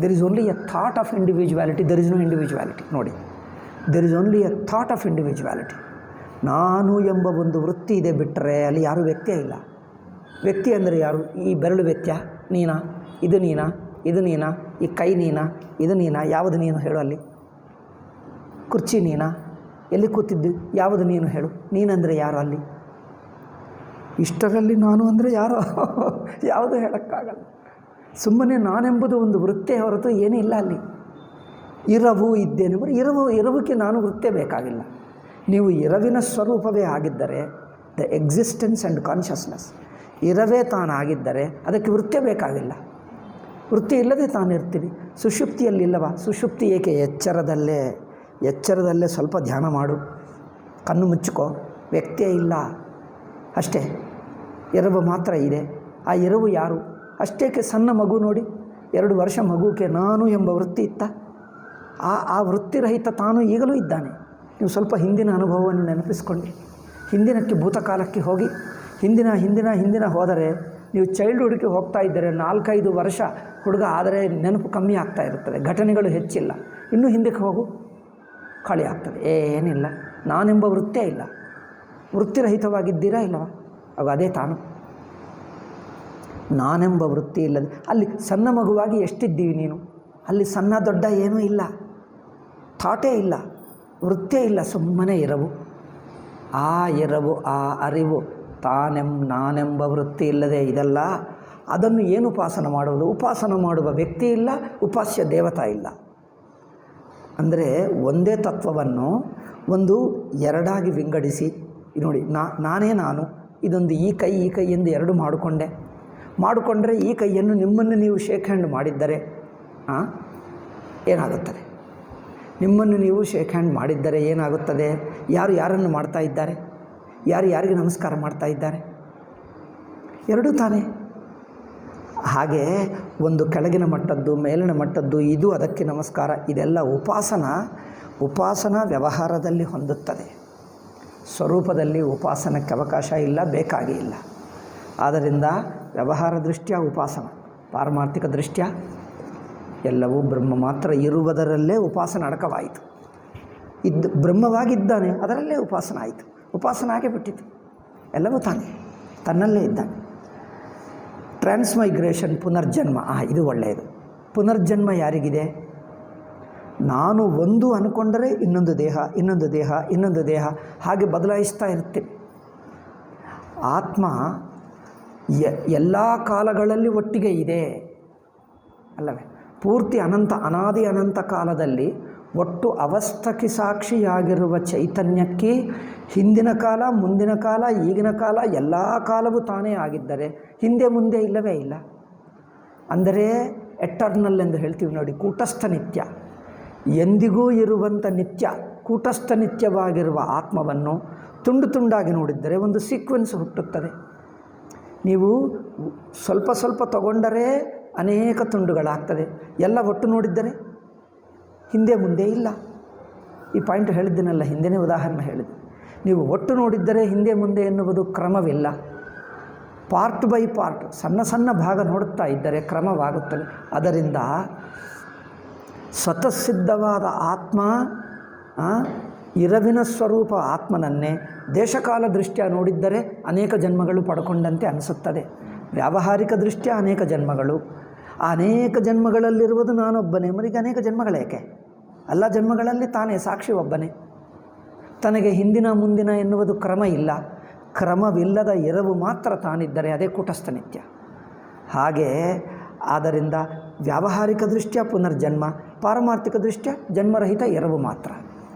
There is only a thought of individuality, there is no individuality. ನೋಡಿ, there is only a thought of individuality. ನಾನು ಎಂಬ ಒಂದು ವೃತ್ತಿ ಇದೆ, ಬಿಟ್ಟರೆ ಅಲ್ಲಿ ಯಾರೂ ವ್ಯಕ್ತಿಯೇ ಇಲ್ಲ. ವ್ಯಕ್ತಿ ಅಂದರೆ ಯಾರು? ಈ ಬೆರಳು ವ್ಯಕ್ತಿಯ ನೀನಾ? ಇದು ನೀನಾ? ಇದು ನೀನಾ? ಈ ಕೈ ನೀನಾ? ಇದು ನೀನಾ? ಯಾವುದು ನೀನು ಹೇಳು? ಅಲ್ಲಿ ಕುರ್ಚಿ ನೀನಾ? ಎಲ್ಲಿ ಕೂತಿದ್ದು ಯಾವುದು ನೀನು ಹೇಳು? ನೀನಂದರೆ ಯಾರು ಅಲ್ಲಿ? ಇಷ್ಟರಲ್ಲಿ ನಾನು ಅಂದರೆ ಯಾರೋ ಯಾವುದು ಹೇಳೋಕ್ಕಾಗಲ್ಲ. ಸುಮ್ಮನೆ ನಾನೆಂಬುದು ಒಂದು ವೃತ್ತೇ ಹೊರತು ಏನೂ ಇಲ್ಲ ಅಲ್ಲಿ. ಇರವು ಇದ್ದೇನೆ, ಇರುವುಕ್ಕೆ ನಾನು ವೃತ್ತೇ ಬೇಕಾಗಿಲ್ಲ. ನೀವು ಇರವಿನ ಸ್ವರೂಪವೇ ಆಗಿದ್ದರೆ, ದ ಎಕ್ಸಿಸ್ಟೆನ್ಸ್ ಆ್ಯಂಡ್ ಕಾನ್ಷಿಯಸ್ನೆಸ್ ಇರವೇ ತಾನಾಗಿದ್ದರೆ ಅದಕ್ಕೆ ವೃತ್ತೇ ಬೇಕಾಗಿಲ್ಲ. ವೃತ್ತಿ ಇಲ್ಲದೆ ತಾನಿರ್ತೀವಿ. ಸುಷುಪ್ತಿಯಲ್ಲಿಲ್ಲವ? ಸುಷುಪ್ತಿ ಏಕೆ? ಎಚ್ಚರದಲ್ಲೇ ಸ್ವಲ್ಪ ಧ್ಯಾನ ಮಾಡು, ಕಣ್ಣು ಮುಚ್ಚಿಕೋ, ವ್ಯಕ್ತಿಯೇ ಇಲ್ಲ, ಅಷ್ಟೇ. ಎರವು ಮಾತ್ರ ಇದೆ. ಆ ಎರವು ಯಾರು? ಅಷ್ಟೇಕೆ ಸಣ್ಣ ಮಗು ನೋಡಿ, 2 ವರ್ಷ ಮಗುಕ್ಕೆ ನಾನು ಎಂಬ ವೃತ್ತಿ ಇತ್ತ? ಆ ವೃತ್ತಿರಹಿತ ತಾನು ಈಗಲೂ ಇದ್ದಾನೆ. ನೀವು ಸ್ವಲ್ಪ ಹಿಂದಿನ ಅನುಭವವನ್ನು ನೆನಪಿಸ್ಕೊಂಡು ಹಿಂದಿನಕ್ಕೆ ಭೂತಕಾಲಕ್ಕೆ ಹೋಗಿ ಹಿಂದಿನ ಹೋದರೆ ನೀವು ಚೈಲ್ಡ್ಹುಡ್ಗೆ ಹೋಗ್ತಾ ಇದ್ದರೆ 4-5 ವರ್ಷ ಹುಡುಗ ಆದರೆ ನೆನಪು ಕಮ್ಮಿ ಆಗ್ತಾ ಇರುತ್ತದೆ, ಘಟನೆಗಳು ಹೆಚ್ಚಿಲ್ಲ. ಇನ್ನೂ ಹಿಂದಕ್ಕೆ ಹೋಗು, ಖಾಲಿ ಆಗ್ತದೆ, ಏನಿಲ್ಲ, ನಾನೆಂಬ ವೃತ್ತೇ ಇಲ್ಲ. ವೃತ್ತಿರಹಿತವಾಗಿದ್ದೀರಾ ಇಲ್ಲವ? ಆಗ ಅದೇ ತಾನು. ನಾನೆಂಬ ವೃತ್ತಿ ಇಲ್ಲದೆ ಅಲ್ಲಿ ಸಣ್ಣ ಮಗುವಾಗಿ ಎಷ್ಟಿದ್ದೀವಿ ನೀನು? ಅಲ್ಲಿ ಸಣ್ಣ ದೊಡ್ಡ ಏನೂ ಇಲ್ಲ, ಥಾಟೇ ಇಲ್ಲ, ವೃತ್ತೇ ಇಲ್ಲ, ಸುಮ್ಮನೆ ಎರವು. ಆ ಎರವು, ಆ ಅರಿವು ನಾನೆಂಬ ವೃತ್ತಿ ಇಲ್ಲದೆ ಇದಲ್ಲ. ಅದನ್ನು ಏನು ಉಪಾಸನ ಮಾಡುವುದು? ಉಪಾಸನ ಮಾಡುವ ವ್ಯಕ್ತಿ ಇಲ್ಲ, ಉಪಾಸ್ಯ ದೇವತಾ ಇಲ್ಲ. ಅಂದರೆ ಒಂದೇ ತತ್ವವನ್ನು ಎರಡಾಗಿ ವಿಂಗಡಿಸಿ ನೋಡಿ, ನಾನೇ ನಾನು, ಇದೊಂದು ಈ ಕೈ ಎಂದು 2 ಮಾಡಿಕೊಂಡ್ರೆ ಈ ಕೈಯನ್ನು ನಿಮ್ಮನ್ನು ನೀವು ಶೇಕ್ ಹ್ಯಾಂಡ್ ಮಾಡಿದ್ದರೆ ಏನಾಗುತ್ತದೆ? ನಿಮ್ಮನ್ನು ನೀವು ಶೇಕ್ ಹ್ಯಾಂಡ್ ಮಾಡಿದ್ದರೆ ಏನಾಗುತ್ತದೆ? ಯಾರನ್ನು ಮಾಡ್ತಾ ಇದ್ದಾರೆ? ಯಾರಿಗೆ ನಮಸ್ಕಾರ ಮಾಡ್ತಾ ಇದ್ದಾರೆ? 2 ತಾನೇ. ಹಾಗೆ ಒಂದು ಕೆಳಗಿನ ಮಟ್ಟದ್ದು, ಮೇಲಿನ ಮಟ್ಟದ್ದು, ಇದು ಅದಕ್ಕೆ ನಮಸ್ಕಾರ, ಇದೆಲ್ಲ ಉಪಾಸನ ವ್ಯವಹಾರದಲ್ಲಿ ಹೊಂದುತ್ತದೆ. ಸ್ವರೂಪದಲ್ಲಿ ಉಪಾಸನಕ್ಕೆ ಅವಕಾಶ ಇಲ್ಲ, ಬೇಕಾಗಿ ಇಲ್ಲ. ಆದ್ದರಿಂದ ವ್ಯವಹಾರ ದೃಷ್ಟ್ಯ ಉಪಾಸನ, ಪಾರಮಾರ್ಥಿಕ ದೃಷ್ಟ್ಯ ಎಲ್ಲವೂ ಬ್ರಹ್ಮ ಮಾತ್ರ ಇರುವುದರಲ್ಲೇ ಉಪಾಸನ ಅಡಕವಾಯಿತು. ಬ್ರಹ್ಮವಾಗಿದ್ದಾನೆ, ಅದರಲ್ಲೇ ಉಪಾಸನ ಆಯಿತು. ಉಪಾಸನ ಆಗೇ ಬಿಟ್ಟಿತು, ಎಲ್ಲವೂ ತಾನೇ, ತನ್ನಲ್ಲೇ ಇದ್ದಾನೆ. ಟ್ರಾನ್ಸ್ಮೈಗ್ರೇಷನ್, ಪುನರ್ಜನ್ಮ, ಇದು ಒಳ್ಳೆಯದು. ಪುನರ್ಜನ್ಮ ಯಾರಿಗಿದೆ? ನಾನು ಒಂದು ಅಂದ್ಕೊಂಡರೆ ಇನ್ನೊಂದು ದೇಹ ಹಾಗೆ ಬದಲಾಯಿಸ್ತಾ ಇರ್ತೀನಿ. ಆತ್ಮ ಎಲ್ಲ ಕಾಲಗಳಲ್ಲಿ ಒಟ್ಟಿಗೆ ಇದೆ ಅಲ್ಲವೇ? ಪೂರ್ತಿ ಅನಾದಿ ಅನಂತ ಕಾಲದಲ್ಲಿ ಒಟ್ಟು ಅವಸ್ಥಕ್ಕೆ ಸಾಕ್ಷಿಯಾಗಿರುವ ಚೈತನ್ಯಕ್ಕೆ ಹಿಂದಿನ ಕಾಲ, ಮುಂದಿನ ಕಾಲ, ಈಗಿನ ಕಾಲ, ಎಲ್ಲ ಕಾಲವೂ ತಾನೇ ಆಗಿದ್ದರೆ ಹಿಂದೆ ಮುಂದೆ ಇಲ್ಲವೇ ಇಲ್ಲ. ಅಂದರೆ ಎಟರ್ನಲ್ ಎಂದು ಹೇಳ್ತೀವಿ ನೋಡಿ, ಕೂಟಸ್ಥ ನಿತ್ಯ, ಎಂದಿಗೂ ಇರುವಂಥ ನಿತ್ಯ, ಕೂಟಸ್ಥ ನಿತ್ಯವಾಗಿರುವ ಆತ್ಮವನ್ನು ತುಂಡಾಗಿ ನೋಡಿದ್ದರೆ ಒಂದು ಸೀಕ್ವೆನ್ಸ್ ಹುಟ್ಟುತ್ತದೆ. ನೀವು ಸ್ವಲ್ಪ ತಗೊಂಡರೆ ಅನೇಕ ತುಂಡುಗಳಾಗ್ತದೆ. ಎಲ್ಲ ಒಟ್ಟು ನೋಡಿದ್ದರೆ ಹಿಂದೆ ಮುಂದೆ ಇಲ್ಲ. ಈ ಪಾಯಿಂಟ್ ಹೇಳಿದ್ದೇನಲ್ಲ, ಹಿಂದಿನೇ ಉದಾಹರಣೆ ಹೇಳಿದೆ. ನೀವು ಒಟ್ಟು ನೋಡಿದ್ದರೆ ಹಿಂದೆ ಮುಂದೆ ಎನ್ನುವುದು ಕ್ರಮವಿಲ್ಲ. ಪಾರ್ಟ್ ಬೈ ಪಾರ್ಟ್, ಸಣ್ಣ ಭಾಗ ನೋಡುತ್ತಾ ಇದ್ದರೆ ಕ್ರಮವಾಗುತ್ತದೆ. ಅದರಿಂದ ಸ್ವತಃಸಿದ್ಧವಾದ ಆತ್ಮ, ಇರವಿನ ಸ್ವರೂಪ ಆತ್ಮನನ್ನೇ ದೇಶಕಾಲ ದೃಷ್ಟ್ಯ ನೋಡಿದ್ದರೆ ಅನೇಕ ಜನ್ಮಗಳು ಪಡ್ಕೊಂಡಂತೆ ಅನಿಸುತ್ತದೆ. ವ್ಯಾವಹಾರಿಕ ದೃಷ್ಟ್ಯ ಅನೇಕ ಜನ್ಮಗಳು, ಅನೇಕ ಜನ್ಮಗಳಲ್ಲಿರುವುದು ನಾನೊಬ್ಬನೇ. ಮರಿಗೆ ಅನೇಕ ಜನ್ಮಗಳೇಕೆ? ಎಲ್ಲ ಜನ್ಮಗಳಲ್ಲಿ ತಾನೇ ಸಾಕ್ಷಿ ಒಬ್ಬನೇ. ತನಗೆ ಹಿಂದಿನ ಮುಂದಿನ ಎನ್ನುವುದು ಕ್ರಮ ಇಲ್ಲ. ಕ್ರಮವಿಲ್ಲದ ಎರವು ಮಾತ್ರ ತಾನಿದ್ದರೆ ಅದೇ ಕೂಟಸ್ಥ ನಿತ್ಯ. ಹಾಗೆ ಆದ್ದರಿಂದ ವ್ಯಾವಹಾರಿಕ ದೃಷ್ಟ್ಯ ಪುನರ್ಜನ್ಮ, ಪಾರಮಾರ್ಥಿಕ ದೃಷ್ಟ್ಯ ಜನ್ಮರಹಿತ ಎರವು ಮಾತ್ರ.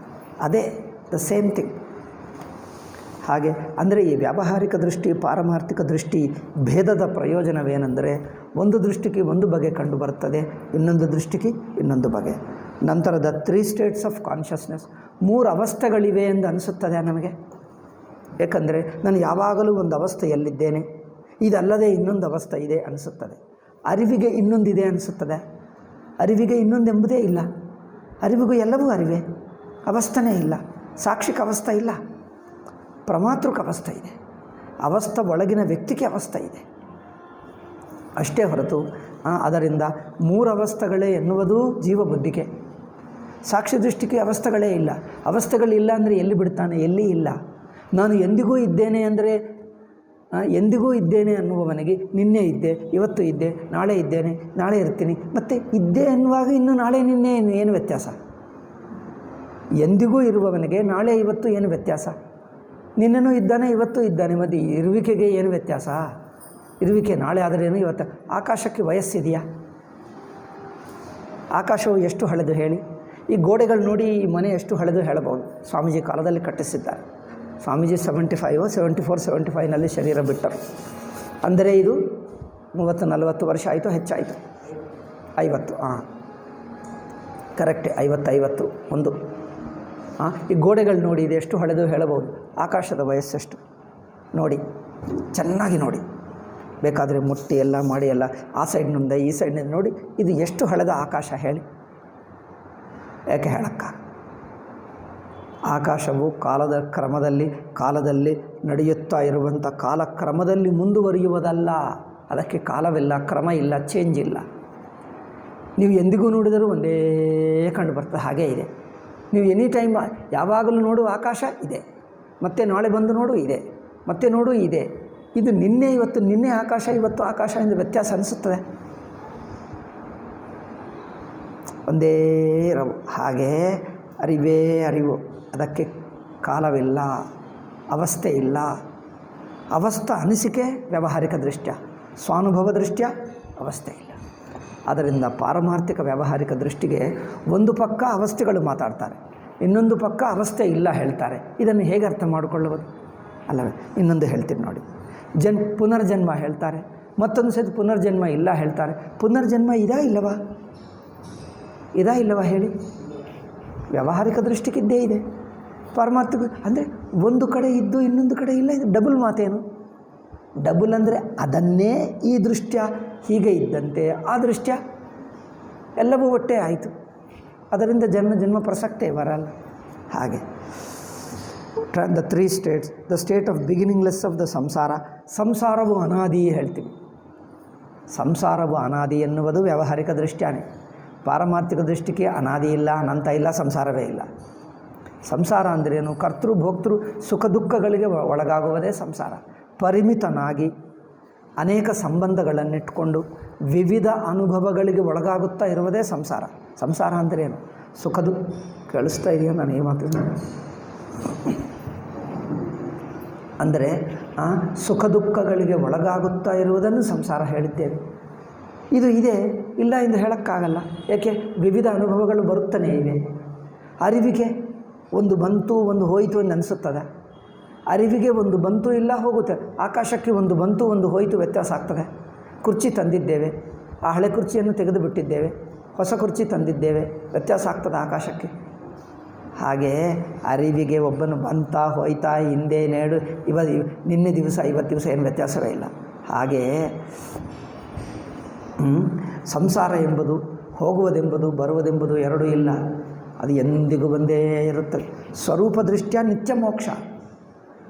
ಅದೇ ದ ಸೇಮ್ ಥಿಂಗ್. ಹಾಗೆ ಅಂದರೆ ಈ ವ್ಯಾವಹಾರಿಕ ದೃಷ್ಟಿ, ಪಾರಮಾರ್ಥಿಕ ದೃಷ್ಟಿ ಭೇದದ ಪ್ರಯೋಜನವೇನೆಂದರೆ, ಒಂದು ದೃಷ್ಟಿಗೆ ಒಂದು ಬಗೆ ಕಂಡು ಬರುತ್ತದೆ, ಇನ್ನೊಂದು ದೃಷ್ಟಿಗೆ ಇನ್ನೊಂದು ಬಗೆ. ನಂತರದ 3 ಸ್ಟೇಟ್ಸ್ ಆಫ್ ಕಾನ್ಷಿಯಸ್ನೆಸ್, 3 ಅವಸ್ಥೆಗಳಿವೆ ಎಂದು ಅನಿಸುತ್ತದೆ ನಮಗೆ. ಏಕೆಂದರೆ ನಾನು ಯಾವಾಗಲೂ ಒಂದು ಅವಸ್ಥೆಯಲ್ಲಿದ್ದೇನೆ, ಇದಲ್ಲದೆ ಇನ್ನೊಂದು ಅವಸ್ಥೆ ಇದೆ ಅನಿಸುತ್ತದೆ. ಅರಿವಿಗೆ ಇನ್ನೊಂದಿದೆ ಅನಿಸುತ್ತದೆ. ಅರಿವಿಗೆ ಇನ್ನೊಂದೆಂಬುದೇ ಇಲ್ಲ. ಅರಿವಿಗೂ ಎಲ್ಲವೂ ಅರಿವೆ, ಅವಸ್ಥೆನೇ ಇಲ್ಲ. ಸಾಕ್ಷಿಕ ಅವಸ್ಥೆ ಇಲ್ಲ, ಪ್ರಮಾತೃಕ ಅವಸ್ಥೆ ಇದೆ. ಅವಸ್ಥೆ ಒಳಗಿನ ವ್ಯಕ್ತಿಗೆ ಅವಸ್ಥೆ ಇದೆ ಅಷ್ಟೇ ಹೊರತು ಅದರಿಂದ 3 ಅವಸ್ಥೆಗಳೇ ಎನ್ನುವುದು ಜೀವಬುದ್ಧಿಗೆ. ಸಾಕ್ಷಿ ದೃಷ್ಟಿಗೆ ಅವಸ್ಥೆಗಳೇ ಇಲ್ಲ. ಅವಸ್ಥೆಗಳಿಲ್ಲ ಅಂದರೆ ಎಲ್ಲಿ ಬಿಡ್ತಾನೆ? ಎಲ್ಲಿ ಇಲ್ಲ. ನಾನು ಎಂದಿಗೂ ಇದ್ದೇನೆ ಅಂದರೆ, ಎಂದಿಗೂ ಇದ್ದೇನೆ ಅನ್ನುವವನಿಗೆ ನಿನ್ನೆ ಇದ್ದೆ, ಇವತ್ತು ಇದ್ದೆ, ನಾಳೆ ಇದ್ದೇನೆ, ನಾಳೆ ಇರ್ತೀನಿ, ಮತ್ತು ಇದ್ದೆ ಎನ್ನುವಾಗ ಇನ್ನು ನಾಳೆ ನಿನ್ನೆ ಏನು ವ್ಯತ್ಯಾಸ? ಎಂದಿಗೂ ಇರುವವನಿಗೆ ನಾಳೆ ಇವತ್ತು ಏನು ವ್ಯತ್ಯಾಸ? ನಿನ್ನೆನೂ ಇದ್ದಾನೆ, ಇವತ್ತು ಇದ್ದಾನೆ, ಮತ್ತು ಇರುವಿಕೆಗೆ ಏನು ವ್ಯತ್ಯಾಸ? ಇರುವಿಕೆ ನಾಳೆ ಆದರೇನು ಇವತ್ತು? ಆಕಾಶಕ್ಕೆ ವಯಸ್ಸಿದೆಯಾ? ಆಕಾಶವು ಎಷ್ಟು ಹಳೆದು ಹೇಳಿ? ಈ ಗೋಡೆಗಳು ನೋಡಿ, ಈ ಮನೆ ಎಷ್ಟು ಹಳೆದು ಹೇಳಬಹುದು. ಸ್ವಾಮೀಜಿ ಕಾಲದಲ್ಲಿ ಕಟ್ಟಿಸಿದ್ದಾರೆ. ಸ್ವಾಮೀಜಿ 74, 75 ಶರೀರ ಬಿಟ್ಟರು. ಅಂದರೆ ಇದು 30-40 ವರ್ಷ ಆಯಿತು, ಹೆಚ್ಚಾಯಿತು. 50. ಕರೆಕ್ಟೇ, 50 ಒಂದು. ಈ ಗೋಡೆಗಳು ನೋಡಿ, ಇದು ಎಷ್ಟು ಹಳೆದು ಹೇಳಬಹುದು. ಆಕಾಶದ ವಯಸ್ಸೆಷ್ಟು ನೋಡಿ, ಚೆನ್ನಾಗಿ ನೋಡಿ, ಬೇಕಾದರೆ ಮುಟ್ಟಿ ಎಲ್ಲ ಮಾಡಿ ಎಲ್ಲ ಆ ಸೈಡ್ನಿಂದ ಈ ಸೈಡ್ನಿಂದ ನೋಡಿ, ಇದು ಎಷ್ಟು ಹಳೆದ ಆಕಾಶ ಹೇಳಿ. ಯಾಕೆ ಹೇಳಕ್ಕ? ಆಕಾಶವು ಕಾಲದಲ್ಲಿ ನಡೆಯುತ್ತಾ ಇರುವಂಥ ಕಾಲಕ್ರಮದಲ್ಲಿ ಮುಂದುವರಿಯುವುದಲ್ಲ. ಅದಕ್ಕೆ ಕಾಲವಿಲ್ಲ, ಕ್ರಮ ಇಲ್ಲ, ಚೇಂಜ್ ಇಲ್ಲ. ನೀವು ಎಂದಿಗೂ ನೋಡಿದರೂ ಒಂದೇ ಕಂಡು ಬರ್ತದೆ, ಹಾಗೇ ಇದೆ. ನೀವು ಎನಿ ಟೈಮ್ ಯಾವಾಗಲೂ ನೋಡುವ ಆಕಾಶ ಇದೆ, ಮತ್ತೆ ನಾಳೆ ಬಂದು ನೋಡು ಇದೆ, ಮತ್ತೆ ನೋಡು ಇದೆ. ಇದು ನಿನ್ನೆ ಆಕಾಶ, ಇವತ್ತು ಆಕಾಶ ಎಂದು ವ್ಯತ್ಯಾಸ ಅನಿಸುತ್ತದೆ. ಒಂದೇ ಇರವು. ಹಾಗೇ ಅರಿವೇ ಅರಿವು. ಅದಕ್ಕೆ ಕಾಲವಿಲ್ಲ, ಅವಸ್ಥೆ ಇಲ್ಲ. ಅವಸ್ಥಾ ಅನಿಸಿಕೆ ವ್ಯಾವಹಾರಿಕ ದೃಷ್ಟ್ಯ, ಸ್ವಾನುಭವ ದೃಷ್ಟ್ಯ ಅವಸ್ಥೆ ಇಲ್ಲ. ಅದರಿಂದ ಪಾರಮಾರ್ಥಿಕ ವ್ಯಾವಹಾರಿಕ ದೃಷ್ಟಿಗೆ ಒಂದು ಪಕ್ಕ ಅವಸ್ಥೆಗಳು ಮಾತಾಡ್ತಾರೆ, ಇನ್ನೊಂದು ಪಕ್ಕ ಅವಸ್ಥೆ ಇಲ್ಲ ಹೇಳ್ತಾರೆ. ಇದನ್ನು ಹೇಗೆ ಅರ್ಥ ಮಾಡಿಕೊಳ್ಳುವುದು? ಅಲ್ಲವೇ? ಇನ್ನೊಂದು ಹೇಳ್ತೀನಿ ನೋಡಿ. ಪುನರ್ಜನ್ಮ ಹೇಳ್ತಾರೆ, ಮತ್ತೊಂದು ಸತಿ ಪುನರ್ಜನ್ಮ ಇಲ್ಲ ಹೇಳ್ತಾರೆ. ಪುನರ್ಜನ್ಮ ಇದಾ ಇಲ್ಲವಾ ಹೇಳಿ? ವ್ಯಾವಹಾರಿಕ ದೃಷ್ಟಿಗಿದ್ದೇ ಇದೆ. ಪಾರಮಾರ್ಥಿಕ ಅಂದರೆ ಒಂದು ಕಡೆ ಇದ್ದು ಇನ್ನೊಂದು ಕಡೆ ಇಲ್ಲ. ಇದು ಡಬಲ್ ಮಾತೇನು? ಡಬಲ್ ಅಂದರೆ ಅದನ್ನೇ ಈ ದೃಷ್ಟ್ಯ ಹೀಗೆ ಇದ್ದಂತೆ ಆ ದೃಷ್ಟ್ಯ ಎಲ್ಲವೂ ಒಟ್ಟೇ ಆಯಿತು. ಅದರಿಂದ ಜನ್ಮ ಪ್ರಸಕ್ತಿ ಬರಲ್ಲ. ಹಾಗೆ the 3 states, the state of beginningless of the ಸಂಸಾರವು ಅನಾದಿ ಹೇಳ್ತೀವಿ. ಸಂಸಾರವು ಅನಾದಿ ಎನ್ನುವುದು ವ್ಯಾವಹಾರಿಕ ದೃಷ್ಟ್ಯಾನೇ. ಪಾರಮಾರ್ಥಿಕ ದೃಷ್ಟಿಗೆ ಅನಾದಿ ಇಲ್ಲ, ಅನಂತ ಇಲ್ಲ, ಸಂಸಾರವೇ ಇಲ್ಲ. ಸಂಸಾರ ಅಂದ್ರೇನು? ಕರ್ತೃ ಭೋಕ್ತೃ ಸುಖ ದುಃಖಗಳಿಗೆ ಒಳಗಾಗುವುದೇ ಸಂಸಾರ. ಪರಿಮಿತನಾಗಿ ಅನೇಕ ಸಂಬಂಧಗಳನ್ನಿಟ್ಕೊಂಡು ವಿವಿಧ ಅನುಭವಗಳಿಗೆ ಒಳಗಾಗುತ್ತಾ ಇರುವುದೇ ಸಂಸಾರ. ಸಂಸಾರ ಅಂದ್ರೇನು? ಸುಖದು ಕೇಳಿಸ್ತಾ ಇದೆಯೋ ನಾನು ಈ ಮಾತು? ಅಂದರೆ ಸುಖ ದುಃಖಗಳಿಗೆ ಒಳಗಾಗುತ್ತಾ ಇರುವುದನ್ನು ಸಂಸಾರ ಹೇಳಿದ್ದೇವೆ. ಇದು ಇದೆ, ಇಲ್ಲ ಎಂದು ಹೇಳೋಕ್ಕಾಗಲ್ಲ. ಏಕೆ? ವಿವಿಧ ಅನುಭವಗಳು ಬರುತ್ತಾನೆ ಇವೆ. ಅರಿವಿಗೆ ಒಂದು ಬಂತು ಒಂದು ಹೋಯಿತು ಎಂದು ಅನಿಸುತ್ತದೆ. ಅರಿವಿಗೆ ಒಂದು ಬಂತು ಇಲ್ಲ ಹೋಗುತ್ತೆ. ಆಕಾಶಕ್ಕೆ ಒಂದು ಬಂತು ಒಂದು ಹೋಯಿತು ವ್ಯತ್ಯಾಸ ಆಗ್ತದೆ. ಕುರ್ಚಿ ತಂದಿದ್ದೇವೆ, ಆ ಹಳೆ ಕುರ್ಚಿಯನ್ನು ತೆಗೆದು ಬಿಟ್ಟಿದ್ದೇವೆ, ಹೊಸ ಕುರ್ಚಿ ತಂದಿದ್ದೇವೆ, ವ್ಯತ್ಯಾಸ ಆಗ್ತದೆ ಆಕಾಶಕ್ಕೆ. ಹಾಗೆ ಅರಿವಿಗೆ ಒಬ್ಬನು ಬಂತ ಹೋಯ್ತಾ ಹಿಂದೆ ನೇಡು ನಿನ್ನೆ ದಿವಸ ಇವತ್ತು ದಿವಸ ಏನು ವ್ಯತ್ಯಾಸವೇ ಇಲ್ಲ. ಹಾಗೆ ಸಂಸಾರ ಎಂಬುದು ಹೋಗುವುದೆಂಬುದು ಬರುವುದೆಂಬುದು ಎರಡೂ ಇಲ್ಲ. ಅದು ಎಂದಿಗೂ ಬಂದೇ ಇರುತ್ತದೆ. ಸ್ವರೂಪ ದೃಷ್ಟ್ಯ ನಿತ್ಯ ಮೋಕ್ಷ.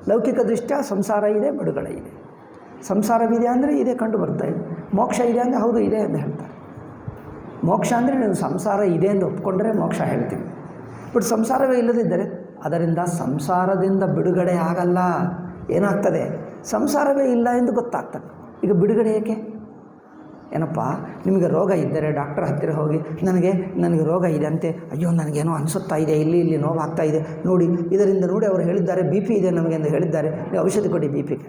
ಲೌಕಿಕ ದೃಷ್ಟ್ಯ ಸಂಸಾರ ಇದೆ, ಬಿಡುಗಡೆ ಇದೆ. ಸಂಸಾರವಿದೆ ಅಂದರೆ ಇದೆ ಕಂಡು ಬರ್ತಾ ಇದೆ. ಮೋಕ್ಷ ಇದೆ ಅಂದರೆ ಹೌದು ಇದೆ ಎಂದು ಹೇಳ್ತಾರೆ. ಮೋಕ್ಷ ಅಂದರೆ ನೀವು ಸಂಸಾರ ಇದೆ ಎಂದು ಒಪ್ಕೊಂಡ್ರೆ ಮೋಕ್ಷ ಹೇಳ್ತೀವಿ. ಬಟ್ ಸಂಸಾರವೇ ಇಲ್ಲದಿದ್ದರೆ ಅದರಿಂದ ಸಂಸಾರದಿಂದ ಬಿಡುಗಡೆ ಆಗಲ್ಲ. ಏನಾಗ್ತದೆ? ಸಂಸಾರವೇ ಇಲ್ಲ ಎಂದು ಗೊತ್ತಾಗ್ತದೆ. ಈಗ ಬಿಡುಗಡೆ ಏಕೆ? ಏನಪ್ಪ, ನಿಮಗೆ ರೋಗ ಇದ್ದರೆ ಡಾಕ್ಟರ್ ಹತ್ತಿರ ಹೋಗಿ ನನಗೆ ರೋಗ ಇದೆ ಅಂತೆ, ಅಯ್ಯೋ ನನಗೇನೋ ಅನಿಸುತ್ತಾ ಇದೆ, ಇಲ್ಲಿ ನೋವಾಗ್ತಾ ಇದೆ ನೋಡಿ, ಇದರಿಂದ ನೋಡಿ ಅವರು ಹೇಳಿದ್ದಾರೆ ಬಿ ಪಿ ಇದೆ ನಮಗೆ ಎಂದು ಹೇಳಿದ್ದಾರೆ, ನೀವು ಔಷಧಿ ಕೊಡಿ ಬಿ ಪಿಗೆ.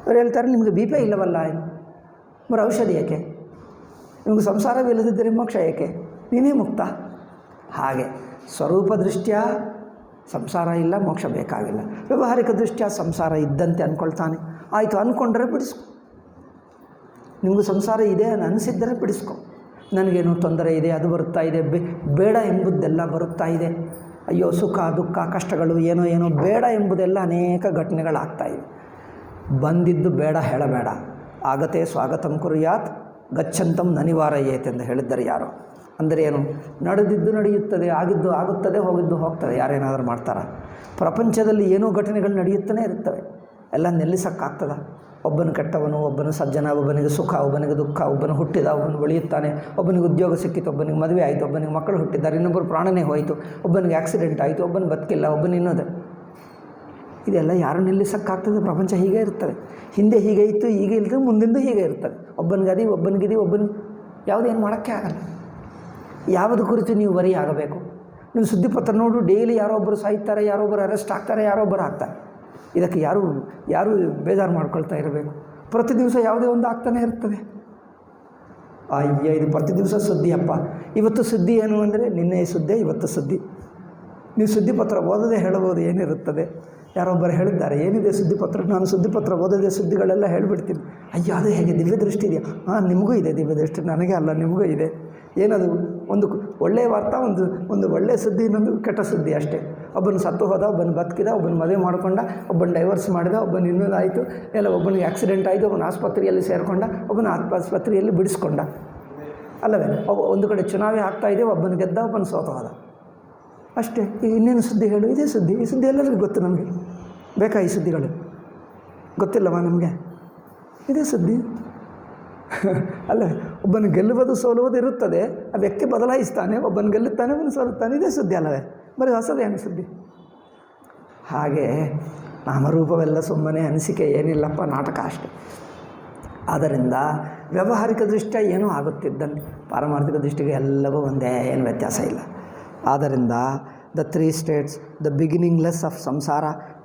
ಅವ್ರು ಹೇಳ್ತಾರೆ ನಿಮಗೆ ಬಿ ಪಿ ಇಲ್ಲವಲ್ಲ, మరి ಔಷಧಿ ಏಕೆ? ನಿಮಗೆ ಸಂಸಾರವೇ ಇಲ್ಲದಿದ್ದರೆ ಮೋಕ್ಷ ಏಕೆ? ನೀನೇ ಮುಕ್ತ. ಹಾಗೆ ಸ್ವರೂಪ ದೃಷ್ಟ್ಯ ಸಂಸಾರ ಇಲ್ಲ, ಮೋಕ್ಷ ಬೇಕಾಗಿಲ್ಲ. ವ್ಯಾವಹಾರಿಕ ದೃಷ್ಟ್ಯ ಸಂಸಾರ ಇದ್ದಂತೆ ಅಂದ್ಕೊಳ್ತಾನೆ. ಆಯಿತು, ಅಂದ್ಕೊಂಡ್ರೆ ಬಿಡಿಸ್ಕೊ. ನಿಮಗೂ ಸಂಸಾರ ಇದೆ ಅನಿಸಿದ್ದರೆ ಬಿಡಿಸ್ಕೊ. ನನಗೇನೋ ತೊಂದರೆ ಇದೆ, ಅದು ಬರುತ್ತಾ ಇದೆ, ಬೇಡ ಎಂಬುದೆಲ್ಲ ಬರುತ್ತಾ ಇದೆ. ಅಯ್ಯೋ ಸುಖ ದುಃಖ ಕಷ್ಟಗಳು ಏನೋ ಬೇಡ ಎಂಬುದೆಲ್ಲ ಅನೇಕ ಘಟನೆಗಳಾಗ್ತಾಯಿವೆ. ಬಂದಿದ್ದು ಬೇಡ ಹೇಳಬೇಡ. ಆಗತೆ ಸ್ವಾಗತಂ ಕುರ್ಯಾತ್ ಗಚ್ಚಂತಂ ನನಿವಾರಯೇತ್ ಎಂದು ಹೇಳಿದ್ದಾರೆ ಯಾರೋ. ಅಂದರೆ ಏನು? ನಡೆದಿದ್ದು ನಡೆಯುತ್ತದೆ, ಆಗಿದ್ದು ಆಗುತ್ತದೆ, ಹೋಗಿದ್ದು ಹೋಗ್ತದೆ. ಯಾರೇನಾದರೂ ಮಾಡ್ತಾರ? ಪ್ರಪಂಚದಲ್ಲಿ ಏನೋ ಘಟನೆಗಳು ನಡೆಯುತ್ತಲೇ ಇರ್ತವೆ. ಎಲ್ಲ ನಿಲ್ಲಿಸೋಕ್ಕಾಗ್ತದ? ಒಬ್ಬನು ಕೆಟ್ಟವನು, ಒಬ್ಬನು ಸಜ್ಜನ, ಒಬ್ಬನಿಗೆ ಸುಖ, ಒಬ್ಬನಿಗೆ ದುಃಖ, ಒಬ್ಬನು ಹುಟ್ಟಿದ, ಒಬ್ಬನು ಬೆಳೆಯುತ್ತಾನೆ, ಒಬ್ಬನಿಗೆ ಉದ್ಯೋಗ ಸಿಕ್ಕಿತು, ಒಬ್ಬನಿಗೆ ಮದುವೆ ಆಯಿತು, ಒಬ್ಬನಿಗೆ ಮಕ್ಕಳು ಹುಟ್ಟಿದ್ದಾರೆ, ಇನ್ನೊಬ್ಬರು ಪ್ರಾಣನೇ ಹೋಯಿತು, ಒಬ್ಬನಿಗೆ ಆಕ್ಸಿಡೆಂಟ್ ಆಯಿತು, ಒಬ್ಬನು ಬದುಕಿಲ್ಲ, ಒಬ್ಬನು ಇನ್ನೋದೆ. ಇದೆಲ್ಲ ಯಾರು ನಿಲ್ಲಿಸೋಕ್ಕಾಗ್ತದೆ? ಪ್ರಪಂಚ ಹೀಗೆ ಇರ್ತದೆ. ಹಿಂದೆ ಹೀಗೆ ಇತ್ತು, ಈಗ ಇರ್ತದೆ, ಮುಂದಿಂದು ಹೀಗೆ ಇರ್ತದೆ. ಒಬ್ಬನಿಗದಿ ಒಬ್ಬನಿಗೆ ಯಾವುದೇನು ಮಾಡೋಕ್ಕೆ ಆಗಲ್ಲ. ಯಾವುದು ಕುರಿತು ನೀವು ವರಿ ಆಗಬೇಕು? ನೀವು ಸುದ್ದಿಪತ್ರ ನೋಡು, ಡೈಲಿ ಯಾರೊಬ್ಬರು ಸಾಯ್ತಾರೆ, ಯಾರೊಬ್ಬರು ಅರೆಸ್ಟ್ ಆಗ್ತಾರೆ, ಯಾರೊಬ್ಬರು ಆಗ್ತಾರೆ. ಇದಕ್ಕೆ ಯಾರು ಬೇಜಾರು ಮಾಡ್ಕೊಳ್ತಾ ಇರಬೇಕು? ಪ್ರತಿ ದಿವಸ ಯಾವುದೇ ಒಂದು ಆಗ್ತಾನೆ ಇರ್ತದೆ. ಅಯ್ಯ, ಇದು ಪ್ರತಿ ದಿವಸ ಸುದ್ದಿಯಪ್ಪ. ಇವತ್ತು ಸುದ್ದಿ ಏನು ಅಂದರೆ ನಿನ್ನೆ ಸುದ್ದಿ, ಇವತ್ತು ಸುದ್ದಿ. ನೀವು ಸುದ್ದಿಪತ್ರ ಓದದೆ ಹೇಳಬಹುದು ಏನಿರುತ್ತದೆ. ಯಾರೊಬ್ಬರು ಹೇಳಿದ್ದಾರೆ, ಏನಿದೆ ಸುದ್ದಿಪತ್ರ? ನಾನು ಸುದ್ದಿಪತ್ರ ಓದದೆ ಸುದ್ದಿಗಳೆಲ್ಲ ಹೇಳಿಬಿಡ್ತೀನಿ. ಅಯ್ಯೋ, ಅದು ಹೇಗೆ ದಿವ್ಯ ದೃಷ್ಟಿ ಇದೆಯಾ? ನಿಮಗೂ ಇದೆ ದಿವ್ಯ ದೃಷ್ಟಿ, ನನಗೆ ಅಲ್ಲ, ನಿಮಗೂ ಇದೆ. ಏನದು? ಒಂದು ಒಳ್ಳೆಯ ವಾರ್ತೆ, ಒಂದು ಒಳ್ಳೆಯ ಸುದ್ದಿ, ಇನ್ನೊಂದು ಕೆಟ್ಟ ಸುದ್ದಿ ಅಷ್ಟೇ. ಒಬ್ಬನು ಸತ್ತು ಹೋದ, ಒಬ್ಬನು ಬದುಕಿದ, ಒಬ್ಬನು ಮದುವೆ ಮಾಡಿಕೊಂಡ, ಒಬ್ಬನು ಡೈವರ್ಸ್ ಮಾಡಿದ, ಒಬ್ಬನು ಇನ್ನೊಂದು ಆಯಿತು, ಎಲ್ಲ ಒಬ್ಬನಿಗೆ ಆಕ್ಸಿಡೆಂಟ್ ಆಯಿತು, ಒಬ್ಬನು ಆಸ್ಪತ್ರೆಯಲ್ಲಿ ಸೇರಿಕೊಂಡ, ಒಬ್ಬನು ಆಸ್ಪತ್ರೆಯಲ್ಲಿ ಬಿಡಿಸ್ಕೊಂಡ, ಅಲ್ಲವೇ? ಒಂದು ಕಡೆ ಚುನಾವಣೆ ಆಗ್ತಾಯಿದೆ, ಒಬ್ಬನು ಗೆದ್ದ, ಒಬ್ಬನು ಸೋತ ಹೋದ, ಅಷ್ಟೇ. ಇನ್ನೇನು ಸುದ್ದಿ ಹೇಳು? ಇದೇ ಸುದ್ದಿ. ಈ ಸುದ್ದಿ ಎಲ್ಲರಿಗೂ ಗೊತ್ತು. ನಮಗೆ ಬೇಕಾ ಈ ಸುದ್ದಿಗಳು? ಗೊತ್ತಿಲ್ಲವಾ ನಮಗೆ? ಇದೇ ಸುದ್ದಿ ಅಲ್ಲ. ಒಬ್ಬನು ಗೆಲ್ಲುವುದು ಸೋಲುವುದು ಇರುತ್ತದೆ, ಆ ವ್ಯಕ್ತಿ ಬದಲಾಯಿಸ್ತಾನೆ, ಒಬ್ಬನು ಗೆಲ್ಲುತ್ತಾನೆ, ಒಬ್ಬನು ಸೋಲುತ್ತಾನೆ, ಇದೇ ಸುದ್ದಿ ಅಲ್ಲವೇ? ಬರೀ ಹೊಸದೇನು ಸುದ್ದಿ? ಹಾಗೆ ನಾಮರೂಪವೆಲ್ಲ ಸುಮ್ಮನೆ, ಅನಿಸಿಕೆ ಏನಿಲ್ಲಪ್ಪ, ನಾಟಕ ಅಷ್ಟೆ. ಆದ್ದರಿಂದ ವ್ಯಾವಹಾರಿಕ ದೃಷ್ಟಿಯ ಏನೂ ಆಗುತ್ತಿದ್ದಂತೆ ಪಾರಮಾರ್ಥಿಕ ದೃಷ್ಟಿಗೆ ಎಲ್ಲವೂ ಒಂದೇ, ಏನು ವ್ಯತ್ಯಾಸ ಇಲ್ಲ. ಆದ್ದರಿಂದ the 3 states, the beginningless of ಸಂಸಾರ,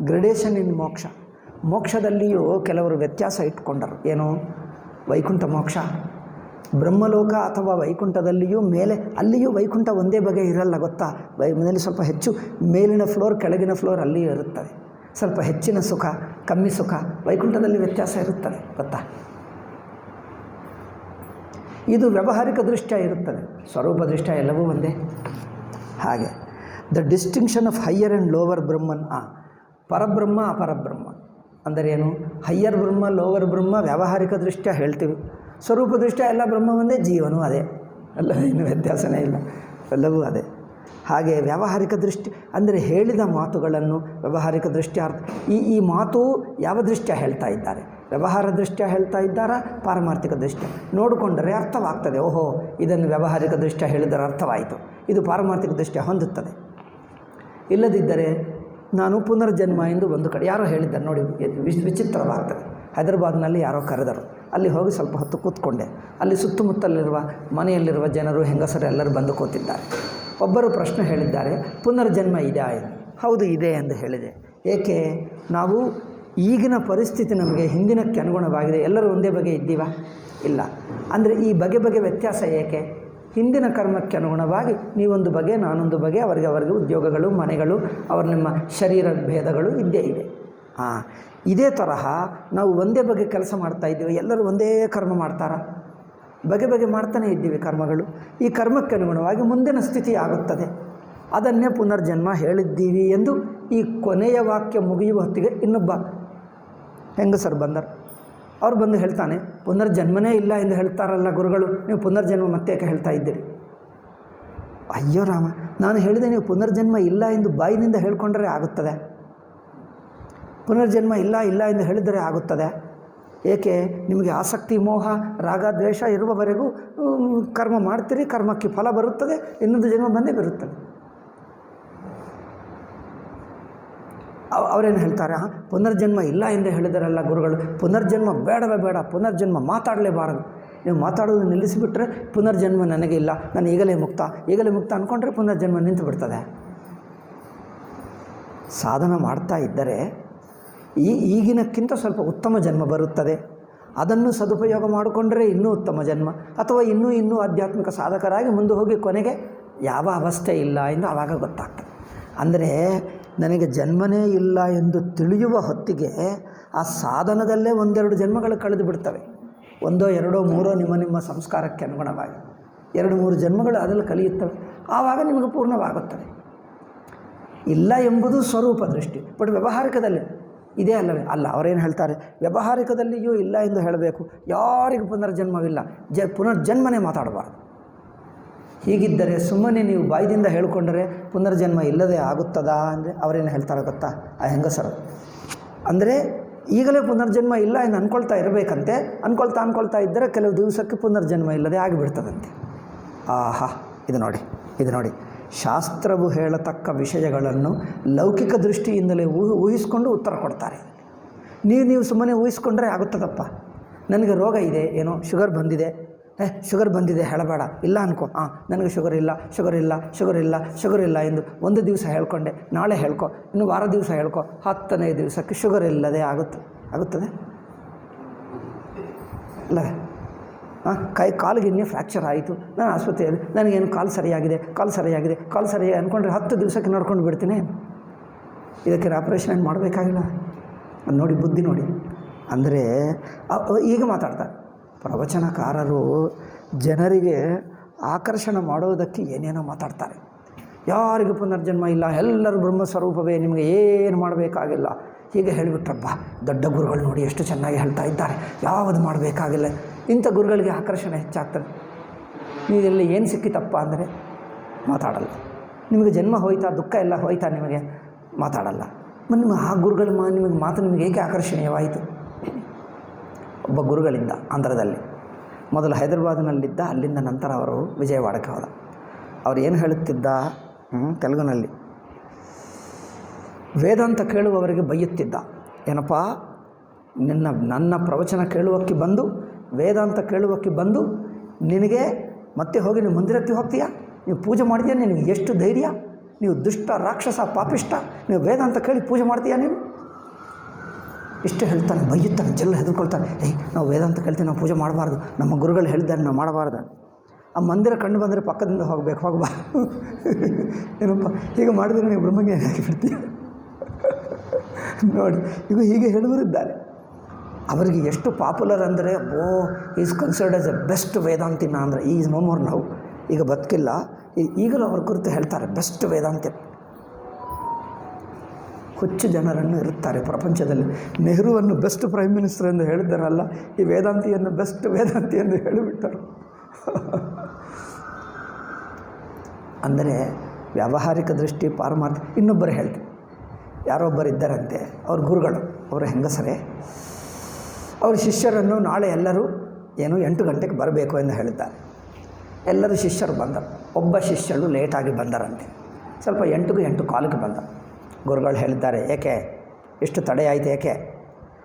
ಗ್ರಡೇಷನ್ ಇನ್ ಮೋಕ್ಷ. ಮೋಕ್ಷದಲ್ಲಿಯೂ ಕೆಲವರು ವ್ಯತ್ಯಾಸ ಇಟ್ಕೊಂಡರು. ಏನು? ವೈಕುಂಠ ಮೋಕ್ಷ, ಬ್ರಹ್ಮಲೋಕ ಅಥವಾ ವೈಕುಂಠದಲ್ಲಿಯೂ ಮೇಲೆ, ಅಲ್ಲಿಯೂ ವೈಕುಂಠ ಒಂದೇ ಬಗೆ ಇರಲ್ಲ, ಗೊತ್ತಾ? ಮನೆಯಲ್ಲಿ ಸ್ವಲ್ಪ ಹೆಚ್ಚು ಮೇಲಿನ ಫ್ಲೋರ್, ಕೆಳಗಿನ ಫ್ಲೋರ್ ಅಲ್ಲಿಯೂ ಇರುತ್ತದೆ. ಸ್ವಲ್ಪ ಹೆಚ್ಚಿನ ಸುಖ, ಕಮ್ಮಿ ಸುಖ, ವೈಕುಂಠದಲ್ಲಿ ವ್ಯತ್ಯಾಸ ಇರುತ್ತದೆ, ಗೊತ್ತಾ? ಇದು ವ್ಯಾವಹಾರಿಕ ದೃಷ್ಟ್ಯ ಇರುತ್ತದೆ, ಸ್ವರೂಪ ದೃಷ್ಟ್ಯ ಎಲ್ಲವೂ ಒಂದೇ. ಹಾಗೆ the distinction of higher and lower Brahman, ಪರಬ್ರಹ್ಮ ಅಪರಬ್ರಹ್ಮ ಅಂದರೆ ಏನು? ಹೈಯರ್ ಬ್ರಹ್ಮ, ಲೋವರ್ ಬ್ರಹ್ಮ ವ್ಯಾವಹಾರಿಕ ದೃಷ್ಟ್ಯ ಹೇಳ್ತೀವಿ, ಸ್ವರೂಪ ದೃಷ್ಟ್ಯ ಎಲ್ಲ ಬ್ರಹ್ಮ ಒಂದೇ, ಜೀವನೂ ಅದೇ, ಎಲ್ಲ ಏನು ವ್ಯತ್ಯಾಸನೇ ಇಲ್ಲ, ಎಲ್ಲವೂ ಅದೇ. ಹಾಗೆ ವ್ಯಾವಹಾರಿಕ ದೃಷ್ಟಿ ಅಂದರೆ ಹೇಳಿದ ಮಾತುಗಳನ್ನು ವ್ಯಾವಹಾರಿಕ ದೃಷ್ಟ್ಯಾರ್ಥ. ಈ ಮಾತು ಯಾವ ದೃಷ್ಟ್ಯ ಹೇಳ್ತಾ ಇದ್ದಾರೆ? ವ್ಯವಹಾರ ದೃಷ್ಟ್ಯ ಹೇಳ್ತಾ ಇದ್ದಾರಾ, ಪಾರಮಾರ್ಥಿಕ ದೃಷ್ಟ್ಯ? ನೋಡಿಕೊಂಡರೆ ಅರ್ಥವಾಗ್ತದೆ. ಓಹೋ, ಇದನ್ನು ವ್ಯಾವಹಾರಿಕ ದೃಷ್ಟ್ಯ ಹೇಳಿದರೆ ಅರ್ಥವಾಯಿತು, ಇದು ಪಾರಮಾರ್ಥಿಕ ದೃಷ್ಟ್ಯ ಹೊಂದುತ್ತದೆ. ಇಲ್ಲದಿದ್ದರೆ ನಾನು ಪುನರ್ಜನ್ಮ ಎಂದು ಒಂದು ಕಡೆ ಯಾರೋ ಹೇಳಿದ್ದಾರೆ ನೋಡಿ, ವಿಚಿತ್ರವಾಗ್ತದೆ. ಹೈದರಾಬಾದ್ನಲ್ಲಿ ಯಾರೋ ಕರೆದರು, ಅಲ್ಲಿ ಹೋಗಿ ಸ್ವಲ್ಪ ಹೊತ್ತು ಕೂತ್ಕೊಂಡೆ. ಅಲ್ಲಿ ಸುತ್ತಮುತ್ತಲಿರುವ ಮನೆಯಲ್ಲಿರುವ ಜನರು, ಹೆಂಗಸರು ಎಲ್ಲರೂ ಬಂದು ಕೂತಿದ್ದಾರೆ. ಒಬ್ಬರು ಪ್ರಶ್ನೆ ಹೇಳಿದ್ದಾರೆ, ಪುನರ್ಜನ್ಮ ಇದೆಯಾ ಎಂದು. ಹೌದು, ಇದೆ ಎಂದು ಹೇಳಿದೆ. ಏಕೆ? ನಾವು ಈಗಿನ ಪರಿಸ್ಥಿತಿ ನಮಗೆ ಹಿಂದಿನಕ್ಕೆ ಅನುಗುಣವಾಗಿದೆ, ಎಲ್ಲರೂ ಒಂದೇ ಬಗೆ ಇದ್ದೀವಾ? ಇಲ್ಲ. ಅಂದರೆ ಈ ಬಗೆ ವ್ಯತ್ಯಾಸ ಏಕೆ? ಹಿಂದಿನ ಕರ್ಮಕ್ಕೆ ಅನುಗುಣವಾಗಿ ನೀವೊಂದು ಬಗೆ, ನಾನೊಂದು ಬಗೆ, ಅವರಿಗೆ ಉದ್ಯೋಗಗಳು, ಮನೆಗಳು, ನಿಮ್ಮ ಶರೀರ ಭೇದಗಳು ಇದ್ದೇ ಇವೆ. ಇದೇ ತರಹ ನಾವು ಒಂದೇ ಬಗೆ ಕೆಲಸ ಮಾಡ್ತಾಯಿದ್ದೀವಿ, ಎಲ್ಲರೂ ಒಂದೇ ಕರ್ಮ ಮಾಡ್ತಾರಾ? ಬಗೆ ಮಾಡ್ತಾನೇ ಇದ್ದೀವಿ ಕರ್ಮಗಳು. ಈ ಕರ್ಮಕ್ಕೆ ಅನುಗುಣವಾಗಿ ಮುಂದಿನ ಸ್ಥಿತಿ ಆಗುತ್ತದೆ, ಅದನ್ನೇ ಪುನರ್ಜನ್ಮ ಹೇಳಿದ್ದೀವಿ ಎಂದು ಈ ಕೊನೆಯ ವಾಕ್ಯ ಮುಗಿಯುವ ಹೊತ್ತಿಗೆ ಇನ್ನೊಬ್ಬ ಹೆಂಗಸರು ಬಂದರು. ಅವ್ರು ಬಂದು ಹೇಳ್ತಾನೆ, ಪುನರ್ಜನ್ಮನೇ ಇಲ್ಲ ಎಂದು ಹೇಳ್ತಾರಲ್ಲ ಗುರುಗಳು, ನೀವು ಪುನರ್ಜನ್ಮ ಮತ್ತೆ ಯಾಕೆ ಹೇಳ್ತಾ ಇದ್ದೀರಿ? ಅಯ್ಯೋ ರಾಮ, ನಾನು ಹೇಳಿದೆ ನೀವು ಪುನರ್ಜನ್ಮ ಇಲ್ಲ ಎಂದು ಬಾಯಿನಿಂದ ಹೇಳ್ಕೊಂಡ್ರೆ ಆಗುತ್ತದೆ? ಪುನರ್ಜನ್ಮ ಇಲ್ಲ ಎಂದು ಹೇಳಿದರೆ ಆಗುತ್ತದೆ? ಏಕೆ? ನಿಮಗೆ ಆಸಕ್ತಿ, ಮೋಹ, ರಾಗ, ದ್ವೇಷ ಇರುವವರೆಗೂ ಕರ್ಮ ಮಾಡ್ತೀರಿ, ಕರ್ಮಕ್ಕೆ ಫಲ ಬರುತ್ತದೆ, ಇನ್ನೊಂದು ಜನ್ಮ ಬಂದೇ ಬರುತ್ತದೆ. ಅವರೇನು ಹೇಳ್ತಾರೆ, ಪುನರ್ಜನ್ಮ ಇಲ್ಲ ಎಂದು ಹೇಳಿದರಲ್ಲ ಗುರುಗಳು, ಪುನರ್ಜನ್ಮ ಬೇಡವೇ ಬೇಡ, ಪುನರ್ಜನ್ಮ ಮಾತಾಡಲೇಬಾರದು. ನೀವು ಮಾತಾಡೋದು ನಿಲ್ಲಿಸಿಬಿಟ್ರೆ ಪುನರ್ಜನ್ಮ ನನಗೆ ಇಲ್ಲ, ನಾನು ಈಗಲೇ ಮುಕ್ತ ಅಂದ್ಕೊಂಡ್ರೆ ಪುನರ್ಜನ್ಮ ನಿಂತು ಬಿಡ್ತದೆ. ಸಾಧನ ಮಾಡ್ತಾ ಇದ್ದರೆ ಈಗಿನಕ್ಕಿಂತ ಸ್ವಲ್ಪ ಉತ್ತಮ ಜನ್ಮ ಬರುತ್ತದೆ, ಅದನ್ನು ಸದುಪಯೋಗ ಮಾಡಿಕೊಂಡ್ರೆ ಇನ್ನೂ ಉತ್ತಮ ಜನ್ಮ, ಅಥವಾ ಇನ್ನೂ ಆಧ್ಯಾತ್ಮಿಕ ಸಾಧಕರಾಗಿ ಮುಂದೆ ಹೋಗಿ ಕೊನೆಗೆ ಯಾವ ಅವಸ್ಥೆ ಇಲ್ಲ ಎಂದು ಆವಾಗ ಗೊತ್ತಾಗ್ತದೆ. ಅಂದರೆ ನನಗೆ ಜನ್ಮನೇ ಇಲ್ಲ ಎಂದು ತಿಳಿಯುವ ಹೊತ್ತಿಗೆ ಆ ಸಾಧನದಲ್ಲೇ 1-2 ಜನ್ಮಗಳು ಕಳೆದು ಬಿಡ್ತವೆ. 1, 2, 3 ನಿಮ್ಮ ಸಂಸ್ಕಾರಕ್ಕೆ ಅನುಗುಣವಾಗಿ 2-3 ಜನ್ಮಗಳು ಅದರಲ್ಲಿ ಕಲಿಯುತ್ತವೆ. ಆವಾಗ ನಿಮಗೆ ಪೂರ್ಣವಾಗುತ್ತದೆ. ಇಲ್ಲ ಎಂಬುದು ಸ್ವರೂಪ ದೃಷ್ಟಿ. ಬಟ್ ವ್ಯಾವಹಾರಿಕದಲ್ಲಿ ಇದೇ ಅಲ್ಲವೇ? ಅಲ್ಲ. ಅವರೇನು ಹೇಳ್ತಾರೆ, ವ್ಯಾವಹಾರಿಕದಲ್ಲಿಯೂ ಇಲ್ಲ ಎಂದು ಹೇಳಬೇಕು, ಯಾರಿಗೂ ಪುನರ್ಜನ್ಮವಿಲ್ಲ, ಪುನರ್ಜನ್ಮನೇ ಮಾತಾಡಬಾರ್ದು. ಹೀಗಿದ್ದರೆ ಸುಮ್ಮನೆ ನೀವು ಬಾಯಿದಿಂದ ಹೇಳಿಕೊಂಡರೆ ಪುನರ್ಜನ್ಮ ಇಲ್ಲದೆ ಆಗುತ್ತದಾ ಅಂದರೆ ಅವರೇನು ಹೇಳ್ತಾರೆ ಗೊತ್ತಾ, ಆ ಹೆಂಗಸರು? ಅಂದರೆ ಈಗಲೇ ಪುನರ್ಜನ್ಮ ಇಲ್ಲ ಎಂದು ಅಂದ್ಕೊಳ್ತಾ ಇರಬೇಕಂತೆ, ಅಂದ್ಕೊಳ್ತಾ ಇದ್ದರೆ ಕೆಲವು ದಿವಸಕ್ಕೆ ಪುನರ್ಜನ್ಮ ಇಲ್ಲದೆ ಆಗಿಬಿಡ್ತದಂತೆ. ಆಹಾ, ಇದು ನೋಡಿ, ಶಾಸ್ತ್ರವು ಹೇಳತಕ್ಕ ವಿಷಯಗಳನ್ನು ಲೌಕಿಕ ದೃಷ್ಟಿಯಿಂದಲೇ ಊಹಿಸ್ಕೊಂಡು ಉತ್ತರ ಕೊಡ್ತಾರೆ. ನೀವು ಸುಮ್ಮನೆ ಊಹಿಸ್ಕೊಂಡ್ರೆ ಆಗುತ್ತದಪ್ಪ. ನನಗೆ ರೋಗ ಇದೆ, ಏನೋ ಶುಗರ್ ಬಂದಿದೆ ಹೇಳಬೇಡ, ಇಲ್ಲ ಅನ್ಕೋ, ನನಗೆ ಶುಗರ್ ಇಲ್ಲ ಎಂದು ಒಂದು ದಿವಸ ಹೇಳ್ಕೊಂಡೆ, ನಾಳೆ ಹೇಳ್ಕೊ, ಇನ್ನು ವಾರ ದಿವಸ ಹೇಳ್ಕೊ, 10ನೇ ದಿವಸಕ್ಕೆ ಶುಗರ್ ಇಲ್ಲದೆ ಆಗುತ್ತದೆ ಅಲ್ಲವೇ? ಕಾಲಿಗೆ ಇನ್ನೇ ಫ್ರ್ಯಾಕ್ಚರ್ ಆಯಿತು, ನಾನು ಆಸ್ಪತ್ರೆಯಲ್ಲಿ ನನಗೇನು ಕಾಲು ಸರಿಯಾಗಿದೆ ಅಂದ್ಕೊಂಡ್ರೆ 10 ದಿವಸಕ್ಕೆ ನೋಡ್ಕೊಂಡು ಬಿಡ್ತೀನಿ. ಇದಕ್ಕೆ ಆಪ್ರೇಷನ್ ಏನು ಮಾಡಬೇಕಾಗಿಲ್ಲ. ಅದು ನೋಡಿ, ಬುದ್ಧಿ ನೋಡಿ. ಅಂದರೆ ಈಗ ಮಾತಾಡ್ತಾರೆ ಪ್ರವಚನಕಾರರು ಜನರಿಗೆ ಆಕರ್ಷಣೆ ಮಾಡೋದಕ್ಕೆ ಏನೇನೋ ಮಾತಾಡ್ತಾರೆ. ಯಾರಿಗೂ ಪುನರ್ಜನ್ಮ ಇಲ್ಲ, ಎಲ್ಲರೂ ಬ್ರಹ್ಮಸ್ವರೂಪವೇ, ನಿಮಗೆ ಏನು ಮಾಡಬೇಕಾಗಿಲ್ಲ, ಹೀಗೆ ಹೇಳಿಬಿಟ್ರಪ್ಪ. ದೊಡ್ಡ ಗುರುಗಳು ನೋಡಿ ಎಷ್ಟು ಚೆನ್ನಾಗಿ ಹೇಳ್ತಾ ಇದ್ದಾರೆ, ಯಾವುದು ಮಾಡಬೇಕಾಗಿಲ್ಲ. ಇಂಥ ಗುರುಗಳಿಗೆ ಆಕರ್ಷಣೆ ಹೆಚ್ಚಾಗ್ತದೆ. ನೀವೆಲ್ಲಿ ಏನು ಸಿಕ್ಕಿತಪ್ಪ ಅಂದರೆ ಮಾತಾಡಲ್ಲ. ನಿಮಗೆ ಜನ್ಮ ಹೋಯ್ತಾ, ದುಃಖ ಎಲ್ಲ ಹೋಯ್ತಾ ನಿಮಗೆ, ಮಾತಾಡಲ್ಲ. ನಿಮ್ಮ ಆ ಗುರುಗಳ ನಿಮಗೆ ಮಾತು ನಿಮಗೆ ಏಕೆ ಆಕರ್ಷಣೀಯವಾಯಿತು? ಒಬ್ಬ ಗುರುಗಳಿದ್ದ ಆಂಧ್ರದಲ್ಲಿ, ಮೊದಲು ಹೈದರಾಬಾದಿನಲ್ಲಿದ್ದ, ಅಲ್ಲಿಂದ ನಂತರ ಅವರು ವಿಜಯವಾಡಕ್ಕೆ ಹೋದ. ಅವ್ರು ಏನು ಹೇಳುತ್ತಿದ್ದ ತೆಲುಗಿನಲ್ಲಿ, ವೇದಾಂತ ಕೇಳುವವರಿಗೆ ಬೈಯುತ್ತಿದ್ದ. ಏನಪ್ಪ, ನನ್ನ ಪ್ರವಚನ ಕೇಳುವಕ್ಕೆ ಬಂದು, ವೇದಾಂತ ಕೇಳುವಕ್ಕೆ ಬಂದು, ನಿನಗೆ ಮತ್ತೆ ಹೋಗಿ ನೀವು ಮಂದಿರಕ್ಕೆ ಹೋಗ್ತೀಯಾ, ನೀವು ಪೂಜೆ ಮಾಡಿದ್ಯಾ, ನಿನಗೆ ಎಷ್ಟು ಧೈರ್ಯ, ನೀವು ದುಷ್ಟ ರಾಕ್ಷಸ ಪಾಪಿಷ್ಟ, ನೀವು ವೇದಾಂತ ಕೇಳಿ ಪೂಜೆ ಮಾಡ್ತೀಯಾ ನೀನು? ಇಷ್ಟೇ ಹೇಳ್ತಾನೆ, ಬೈಯುತ್ತಾನೆ, ಜಲ್ಲ ಹೆದರ್ಕೊಳ್ತಾನೆ. ನಾವು ವೇದಾಂತ ಕೇಳ್ತೀವಿ, ನಾವು ಪೂಜೆ ಮಾಡಬಾರ್ದು, ನಮ್ಮ ಗುರುಗಳು ಹೇಳಿದ್ದಾರೆ ನಾವು ಮಾಡಬಾರ್ದು. ಆ ಮಂದಿರ ಕಂಡು ಬಂದರೆ ಪಕ್ಕದಿಂದ ಹೋಗಬಾರ್ದು. ಏನಪ್ಪ ಹೀಗೆ ಮಾಡಿದರೆ ನೀವು ಬ್ರಹ್ಮಜ್ಞಾನಿ ಆಗಿಬಿಡ್ತೀಯ ನೋಡಿ. ಈಗ ಹೀಗೆ ಹೇಳುವರಿದ್ದಾರೆ. ಅವರಿಗೆ ಎಷ್ಟು ಪಾಪ್ಯುಲರ್ ಅಂದರೆ, is considered as a best ವೇದಾಂತಿನ ಅಂದರೆ, ಈಸ್ ನೋ ಮೋರ್ ನೌ, ಈಗ ಬದುಕಿಲ್ಲ, ಈಗಲೂ ಅವ್ರ ಕುರಿತು ಹೇಳ್ತಾರೆ ಬೆಸ್ಟ್ ವೇದಾಂತಿ. ಹುಚ್ಚು ಜನರನ್ನು ಇರುತ್ತಾರೆ ಪ್ರಪಂಚದಲ್ಲಿ. ನೆಹರುವನ್ನು ಬೆಸ್ಟ್ ಪ್ರೈಮ್ ಮಿನಿಸ್ಟರ್ ಎಂದು ಹೇಳಿದ್ದಾರಲ್ಲ, ಈ ವೇದಾಂತಿಯನ್ನು ಬೆಸ್ಟ್ ವೇದಾಂತಿ ಎಂದು ಹೇಳಿಬಿಟ್ಟರು. ಅಂದರೆ ವ್ಯಾವಹಾರಿಕ ದೃಷ್ಟಿ, ಪಾರಮಾರ್ಥ. ಇನ್ನೊಬ್ಬರು ಹೇಳ್ತಾರೆ, ಯಾರೊಬ್ಬರಿದ್ದಾರಂತೆ, ಅವ್ರ ಗುರುಗಳು, ಅವರ ಹೆಂಗಸರೇ, ಅವ್ರ ಶಿಷ್ಯರನ್ನು ನಾಳೆ ಎಲ್ಲರೂ 8 ಗಂಟೆಗೆ ಬರಬೇಕು ಎಂದು ಹೇಳಿದ್ದಾರೆ. ಎಲ್ಲರೂ ಶಿಷ್ಯರು ಬಂದರು. ಒಬ್ಬ ಶಿಷ್ಯರು ಲೇಟಾಗಿ ಬಂದರಂತೆ, ಸ್ವಲ್ಪ 8:15 ಬಂದ. ಗುರುಗಳು ಹೇಳಿದ್ದಾರೆ, ಏಕೆ ಎಷ್ಟು ತಡೆ ಆಯಿತು, ಏಕೆ?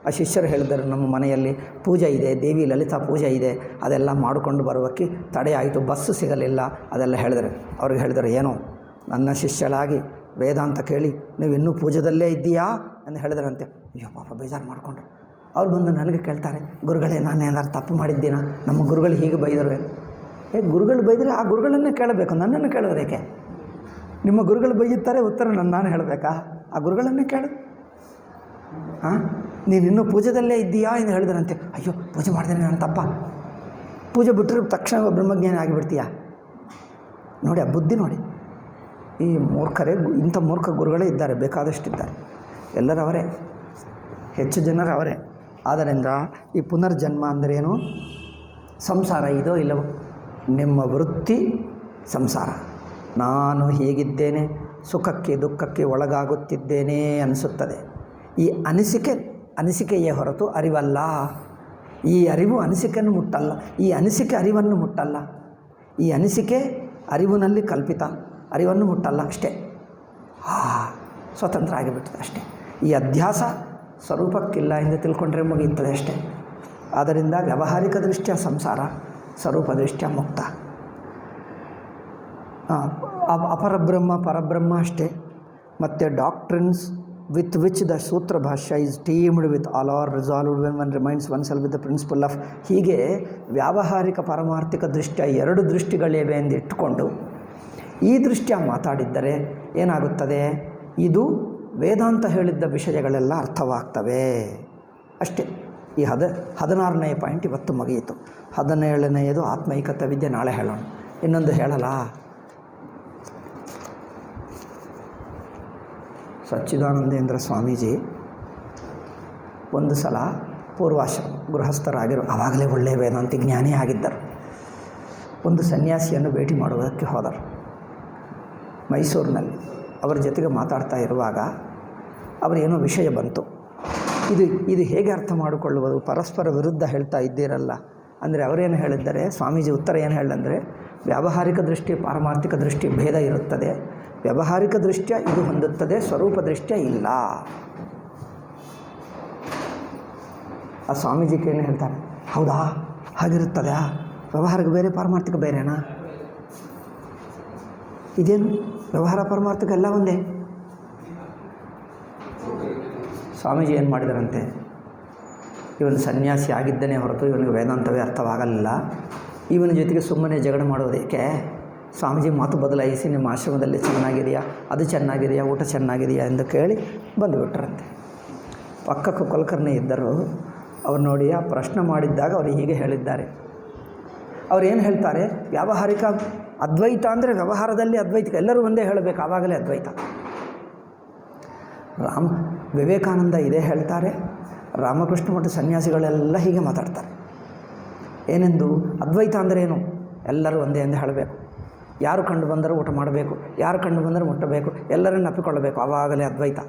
ಆ ಶಿಷ್ಯರು ಹೇಳಿದ್ದಾರೆ, ನಮ್ಮ ಮನೆಯಲ್ಲಿ ಪೂಜೆ ಇದೆ, ದೇವಿ ಲಲಿತಾ ಪೂಜೆ ಇದೆ, ಅದೆಲ್ಲ ಮಾಡಿಕೊಂಡು ಬರುವಕ್ಕೆ ತಡೆ ಆಯಿತು, ಬಸ್ಸು ಸಿಗಲಿಲ್ಲ, ಅದೆಲ್ಲ ಹೇಳಿದರು. ಅವ್ರಿಗೆ ಹೇಳಿದರು, ಏನು ನನ್ನ ಶಿಷ್ಯಳಾಗಿ ವೇದಾಂತ ಕೇಳಿ ನೀವು ಇನ್ನೂ ಪೂಜೆದಲ್ಲೇ ಇದ್ದೀಯಾ ಎಂದು ಹೇಳಿದ್ರಂತೆ. ಅಯ್ಯೋ ಪಾಪ, ಬೇಜಾರು ಮಾಡಿಕೊಂಡ್ರು. ಅವ್ರು ಬಂದು ನನಗೆ ಕೇಳ್ತಾರೆ, ಗುರುಗಳೇ ನಾನು ಏನಾದ್ರು ತಪ್ಪು ಮಾಡಿದ್ದೀನ, ನಮ್ಮ ಗುರುಗಳು ಹೀಗೆ ಬೈದರು. ಗುರುಗಳು ಬೈದರೆ ಆ ಗುರುಗಳನ್ನೇ ಕೇಳಬೇಕು, ನನ್ನನ್ನು ಕೇಳಿದ್ರೆ ಏಕೆ? ನಿಮ್ಮ ಗುರುಗಳು ಬೈಯುತ್ತಾರೆ, ಉತ್ತರ ನಾನು ಹೇಳಬೇಕಾ? ಆ ಗುರುಗಳನ್ನೇ ಕೇಳು. ನೀನು ಇನ್ನೂ ಪೂಜೆದಲ್ಲೇ ಇದ್ದೀಯಾ ಎಂದು ಹೇಳಿದ್ರಂತೆ. ಅಯ್ಯೋ, ಪೂಜೆ ಮಾಡಿದ್ರೆ ನಾನು ತಪ್ಪ? ಪೂಜೆ ಬಿಟ್ಟರೆ ತಕ್ಷಣ ಬ್ರಹ್ಮಜ್ಞಾನಿ ಆಗಿಬಿಡ್ತೀಯಾ? ನೋಡಿ ಆ ಬುದ್ಧಿ ನೋಡಿ. ಈ ಮೂರ್ಖರೇ, ಇಂಥ ಮೂರ್ಖ ಗುರುಗಳೇ ಇದ್ದಾರೆ, ಬೇಕಾದಷ್ಟಿದ್ದಾರೆ. ಎಲ್ಲರವರೇ, ಹೆಚ್ಚು ಜನರವರೇ. ಆದ್ದರಿಂದ ಈ ಪುನರ್ಜನ್ಮ ಅಂದರೇನು? ಸಂಸಾರ ಇದೋ ಇಲ್ಲವೋ? ನಿಮ್ಮ ವೃತ್ತಿ ಸಂಸಾರ. ನಾನು ಹೀಗಿದ್ದೇನೆ, ಸುಖಕ್ಕೆ ದುಃಖಕ್ಕೆ ಒಳಗಾಗುತ್ತಿದ್ದೇನೆ ಅನಿಸುತ್ತದೆ. ಈ ಅನಿಸಿಕೆಯೇ ಹೊರತು ಅರಿವಲ್ಲ. ಈ ಅರಿವು ಅನಿಸಿಕೆಯನ್ನು ಮುಟ್ಟಲ್ಲ, ಈ ಅನಿಸಿಕೆ ಅರಿವನ್ನು ಮುಟ್ಟಲ್ಲ. ಈ ಅನಿಸಿಕೆ ಅರಿವಿನಲ್ಲಿ ಕಲ್ಪಿತ, ಅರಿವನ್ನು ಮುಟ್ಟಲ್ಲ ಅಷ್ಟೇ. ಸ್ವತಂತ್ರ ಆಗಿಬಿಡ್ತದೆ ಅಷ್ಟೇ. ಈ ಅಧ್ಯಾಸ ಸ್ವರೂಪಕ್ಕಿಲ್ಲ ಎಂದು ತಿಳ್ಕೊಂಡ್ರೆ ಮುಗಿಯುತ್ತದೆ ಅಷ್ಟೇ. ಆದ್ದರಿಂದ ವ್ಯಾವಹಾರಿಕ ದೃಷ್ಟಿಯ ಸಂಸಾರ, ಸ್ವರೂಪ ದೃಷ್ಟಿಯ ಮುಕ್ತ. ಅಪರಬ್ರಹ್ಮ ಪರಬ್ರಹ್ಮ ಅಷ್ಟೇ. ಮತ್ತು doctrines with which the Sutra Bhashya is teemed with all are resolved when one reminds oneself with the principle of. ಹೀಗೆ ವ್ಯಾವಹಾರಿಕ ಪಾರಮಾರ್ಥಿಕ ದೃಷ್ಟಿಯ 2 ದೃಷ್ಟಿಗಳಿವೆ ಎಂದು ಇಟ್ಟುಕೊಂಡು ಈ ದೃಷ್ಟಿಯ ಮಾತಾಡಿದ್ದರೆ ಏನಾಗುತ್ತದೆ? ಇದು ವೇದಾಂತ ಹೇಳಿದ್ದ ವಿಷಯಗಳೆಲ್ಲ ಅರ್ಥವಾಗ್ತವೆ ಅಷ್ಟೇ. ಈ 16ನೇ ಪಾಯಿಂಟ್ ಇವತ್ತು ಮುಗಿಯಿತು. 17ನೇದು ಆತ್ಮೈಕತ್ವ ವಿದ್ಯೆ ನಾಳೆ ಹೇಳೋಣ. ಇನ್ನೊಂದು ಹೇಳಲ್ಲ, ಸಚ್ಚಿದಾನಂದೇಂದ್ರ ಸ್ವಾಮೀಜಿ ಒಂದು ಸಲ ಪೂರ್ವಾಶ್ರಮ ಗೃಹಸ್ಥರಾಗಿರು, ಆವಾಗಲೇ ಒಳ್ಳೆಯ ವೇದಾಂತಿ ಜ್ಞಾನಿ ಆಗಿದ್ದರು. ಒಂದು ಸನ್ಯಾಸಿಯನ್ನು ಭೇಟಿ ಮಾಡುವುದಕ್ಕೆ ಹೋದರು ಮೈಸೂರಿನಲ್ಲಿ. ಅವರ ಜೊತೆಗೆ ಮಾತಾಡ್ತಾ ಇರುವಾಗ ಅವರೇನೋ ವಿಷಯ ಬಂತು. ಇದು ಹೇಗೆ ಅರ್ಥ ಮಾಡಿಕೊಳ್ಳುವುದು? ಪರಸ್ಪರ ವಿರುದ್ಧ ಹೇಳ್ತಾ ಇದ್ದೀರಲ್ಲ ಅಂದರೆ ಅವರೇನು ಹೇಳಿದ್ದಾರೆ, ಸ್ವಾಮೀಜಿ ಉತ್ತರ ಏನು ಹೇಳಿದಂದರೆ, ವ್ಯಾವಹಾರಿಕ ದೃಷ್ಟಿ ಪಾರಮಾರ್ಥಿಕ ದೃಷ್ಟಿ ಭೇದ ಇರುತ್ತದೆ. ವ್ಯಾವಹಾರಿಕ ದೃಷ್ಟಿಯ ಇದು ಹೊಂದುತ್ತದೆ, ಸ್ವರೂಪ ದೃಷ್ಟಿಯ ಇಲ್ಲ. ಆ ಸ್ವಾಮೀಜಿಗೆ ಏನು ಹೇಳ್ತಾರೆ, ಹೌದಾ ಹಾಗಿರುತ್ತದೆಯಾ? ವ್ಯವಹಾರಿಕ ಬೇರೆ ಪಾರಮಾರ್ಥಿಕ ಬೇರೆನಾ? ಇದೇನು ವ್ಯವಹಾರ ಪಾರಮಾರ್ಥಿಕ ಎಲ್ಲ ಒಂದೇ? ಸ್ವಾಮೀಜಿ ಏನು ಮಾಡಿದರಂತೆ, ಇವನು ಸನ್ಯಾಸಿ ಆಗಿದ್ದನೇ ಹೊರತು ಇವನಿಗೆ ವೇದಾಂತವೇ ಅರ್ಥವಾಗಲಿಲ್ಲ, ಇವನ ಜೊತೆಗೆ ಸುಮ್ಮನೆ ಜಗಳ ಮಾಡೋದೇಕೆ? ಸ್ವಾಮೀಜಿ ಮಾತು ಬದಲಾಯಿಸಿ, ನಿಮ್ಮ ಆಶ್ರಮದಲ್ಲಿ ಚೆನ್ನಾಗಿದೆಯಾ, ಅದು ಚೆನ್ನಾಗಿದೆಯಾ, ಊಟ ಚೆನ್ನಾಗಿದೆಯಾ ಎಂದು ಕೇಳಿ ಬಂದುಬಿಟ್ರಂತೆ. ಪಕ್ಕಕ್ಕೆ ಕುಲಕರ್ಣಿ ಇದ್ದರು. ಅವ್ರು ನೋಡಿ ಆ ಪ್ರಶ್ನೆ ಮಾಡಿದ್ದಾಗ ಅವರು ಹೀಗೆ ಹೇಳಿದ್ದಾರೆ, ಅವ್ರು ಏನು ಹೇಳ್ತಾರೆ, ವ್ಯಾವಹಾರಿಕ ಅದ್ವೈತ ಅಂದರೆ ವ್ಯವಹಾರದಲ್ಲಿ ಅದ್ವೈತ ಎಲ್ಲರೂ ಒಂದೇ ಹೇಳಬೇಕು, ಆವಾಗಲೇ ಅದ್ವೈತ. ವಿವೇಕಾನಂದ ಇದೇ ಹೇಳ್ತಾರೆ, ರಾಮಕೃಷ್ಣ ಮಠ ಸನ್ಯಾಸಿಗಳೆಲ್ಲ ಹೀಗೆ ಮಾತಾಡ್ತಾರೆ. ಏನೆಂದು? ಅದ್ವೈತ ಅಂದರೆ ಏನು? ಎಲ್ಲರೂ ಒಂದೇ ಎಂದು ಹೇಳಬೇಕು, ಯಾರು ಕಂಡು ಬಂದರೂ ಊಟ ಮಾಡಬೇಕು, ಯಾರು ಕಂಡು ಬಂದರೂ ಮುಟ್ಟಬೇಕು, ಎಲ್ಲರನ್ನು ಅಪ್ಪಿಕೊಳ್ಳಬೇಕು, ಆವಾಗಲೇ ಅದ್ವೈತ.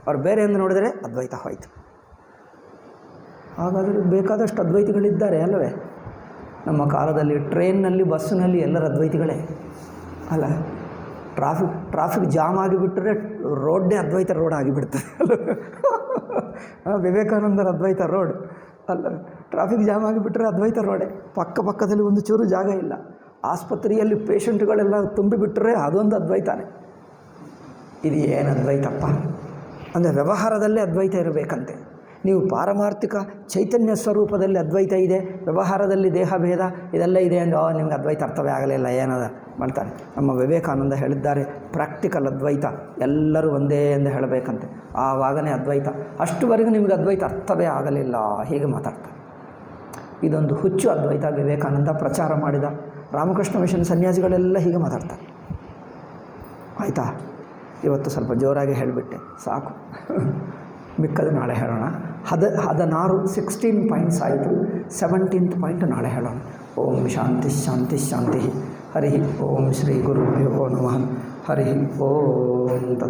ಅವ್ರು ಬೇರೆ ಎಂದು ನೋಡಿದರೆ ಅದ್ವೈತ ಹೋಯಿತು. ಹಾಗಾದರೆ ಬೇಕಾದಷ್ಟು ಅದ್ವೈತಿಗಳಿದ್ದಾರೆ ಅಲ್ಲವೇ? ನಮ್ಮ ಕಾಲದಲ್ಲಿ ಟ್ರೈನ್ನಲ್ಲಿ, ಬಸ್ಸಿನಲ್ಲಿ ಎಲ್ಲರ ಅದ್ವೈತಿಗಳೇ ಅಲ್ಲ. ಟ್ರಾಫಿಕ್ ಜಾಮ್ ಆಗಿಬಿಟ್ಟರೆ ರೋಡ್ಡೇ ಅದ್ವೈತ ರೋಡ್ ಆಗಿಬಿಡ್ತದೆ ಅಲ್ಲ. ವಿವೇಕಾನಂದರ ಅದ್ವೈತ ರೋಡ್ ಅಲ್ಲ. ಟ್ರಾಫಿಕ್ ಜಾಮ್ ಆಗಿಬಿಟ್ರೆ ಅದ್ವೈತ ರೋಡೇ. ಪಕ್ಕದಲ್ಲಿ ಒಂದು ಚೂರು ಜಾಗ ಇಲ್ಲ. ಆಸ್ಪತ್ರೆಯಲ್ಲಿ ಪೇಷಂಟ್ಗಳೆಲ್ಲ ತುಂಬಿಬಿಟ್ರೆ ಅದೊಂದು ಅದ್ವೈತಾನೆ. ಇದು ಏನು ಅದ್ವೈತಪ್ಪ? ಅಂದರೆ ವ್ಯವಹಾರದಲ್ಲೇ ಅದ್ವೈತ ಇರಬೇಕಂತೆ. ನೀವು ಪಾರಮಾರ್ಥಿಕ ಚೈತನ್ಯ ಸ್ವರೂಪದಲ್ಲಿ ಅದ್ವೈತ ಇದೆ, ವ್ಯವಹಾರದಲ್ಲಿ ದೇಹ ಭೇದ ಇದೆಲ್ಲ ಇದೆ ಅಂದರೆ ನಿಮ್ಗೆ ಅದ್ವೈತ ಅರ್ಥವೇ ಆಗಲಿಲ್ಲ, ಏನದ ಮಾಡ್ತಾರೆ. ನಮ್ಮ ವಿವೇಕಾನಂದ ಹೇಳಿದ್ದಾರೆ, ಪ್ರಾಕ್ಟಿಕಲ್ ಅದ್ವೈತ, ಎಲ್ಲರೂ ಒಂದೇ ಎಂದು ಹೇಳಬೇಕಂತೆ, ಆವಾಗನೇ ಅದ್ವೈತ. ಅಷ್ಟುವರೆಗೂ ನಿಮಗೆ ಅದ್ವೈತ ಅರ್ಥವೇ ಆಗಲಿಲ್ಲ, ಹೀಗೆ ಮಾತಾಡ್ತಾರೆ. ಇದೊಂದು ಹುಚ್ಚು ಅದ್ವೈತ ವಿವೇಕಾನಂದ ಪ್ರಚಾರ ಮಾಡಿದ. ರಾಮಕೃಷ್ಣ ಮಿಷನ್ ಸನ್ಯಾಸಿಗಳೆಲ್ಲ ಹೀಗೆ ಮಾತಾಡ್ತಾರೆ. ಆಯಿತಾ? ಇವತ್ತು ಸ್ವಲ್ಪ ಜೋರಾಗಿ ಹೇಳಿಬಿಟ್ಟೆ, ಸಾಕು. ಮಿಕ್ಕದು ನಾಳೆ ಹೇಳೋಣ. 16 ಪಾಯಿಂಟ್ಸ್ ಆಯಿತು. 17th ಪಾಯಿಂಟ್ ನಾಳೆ ಹೇಳೋಣ. ಓಂ ಶಾಂತಿ ಶಾಂತಿ ಶಾಂತಿ. ಹರಿ ಓಂ ಶ್ರೀ ಗುರುಭ್ಯೋ ನಮಃ. ಹರಿ ಓಂ.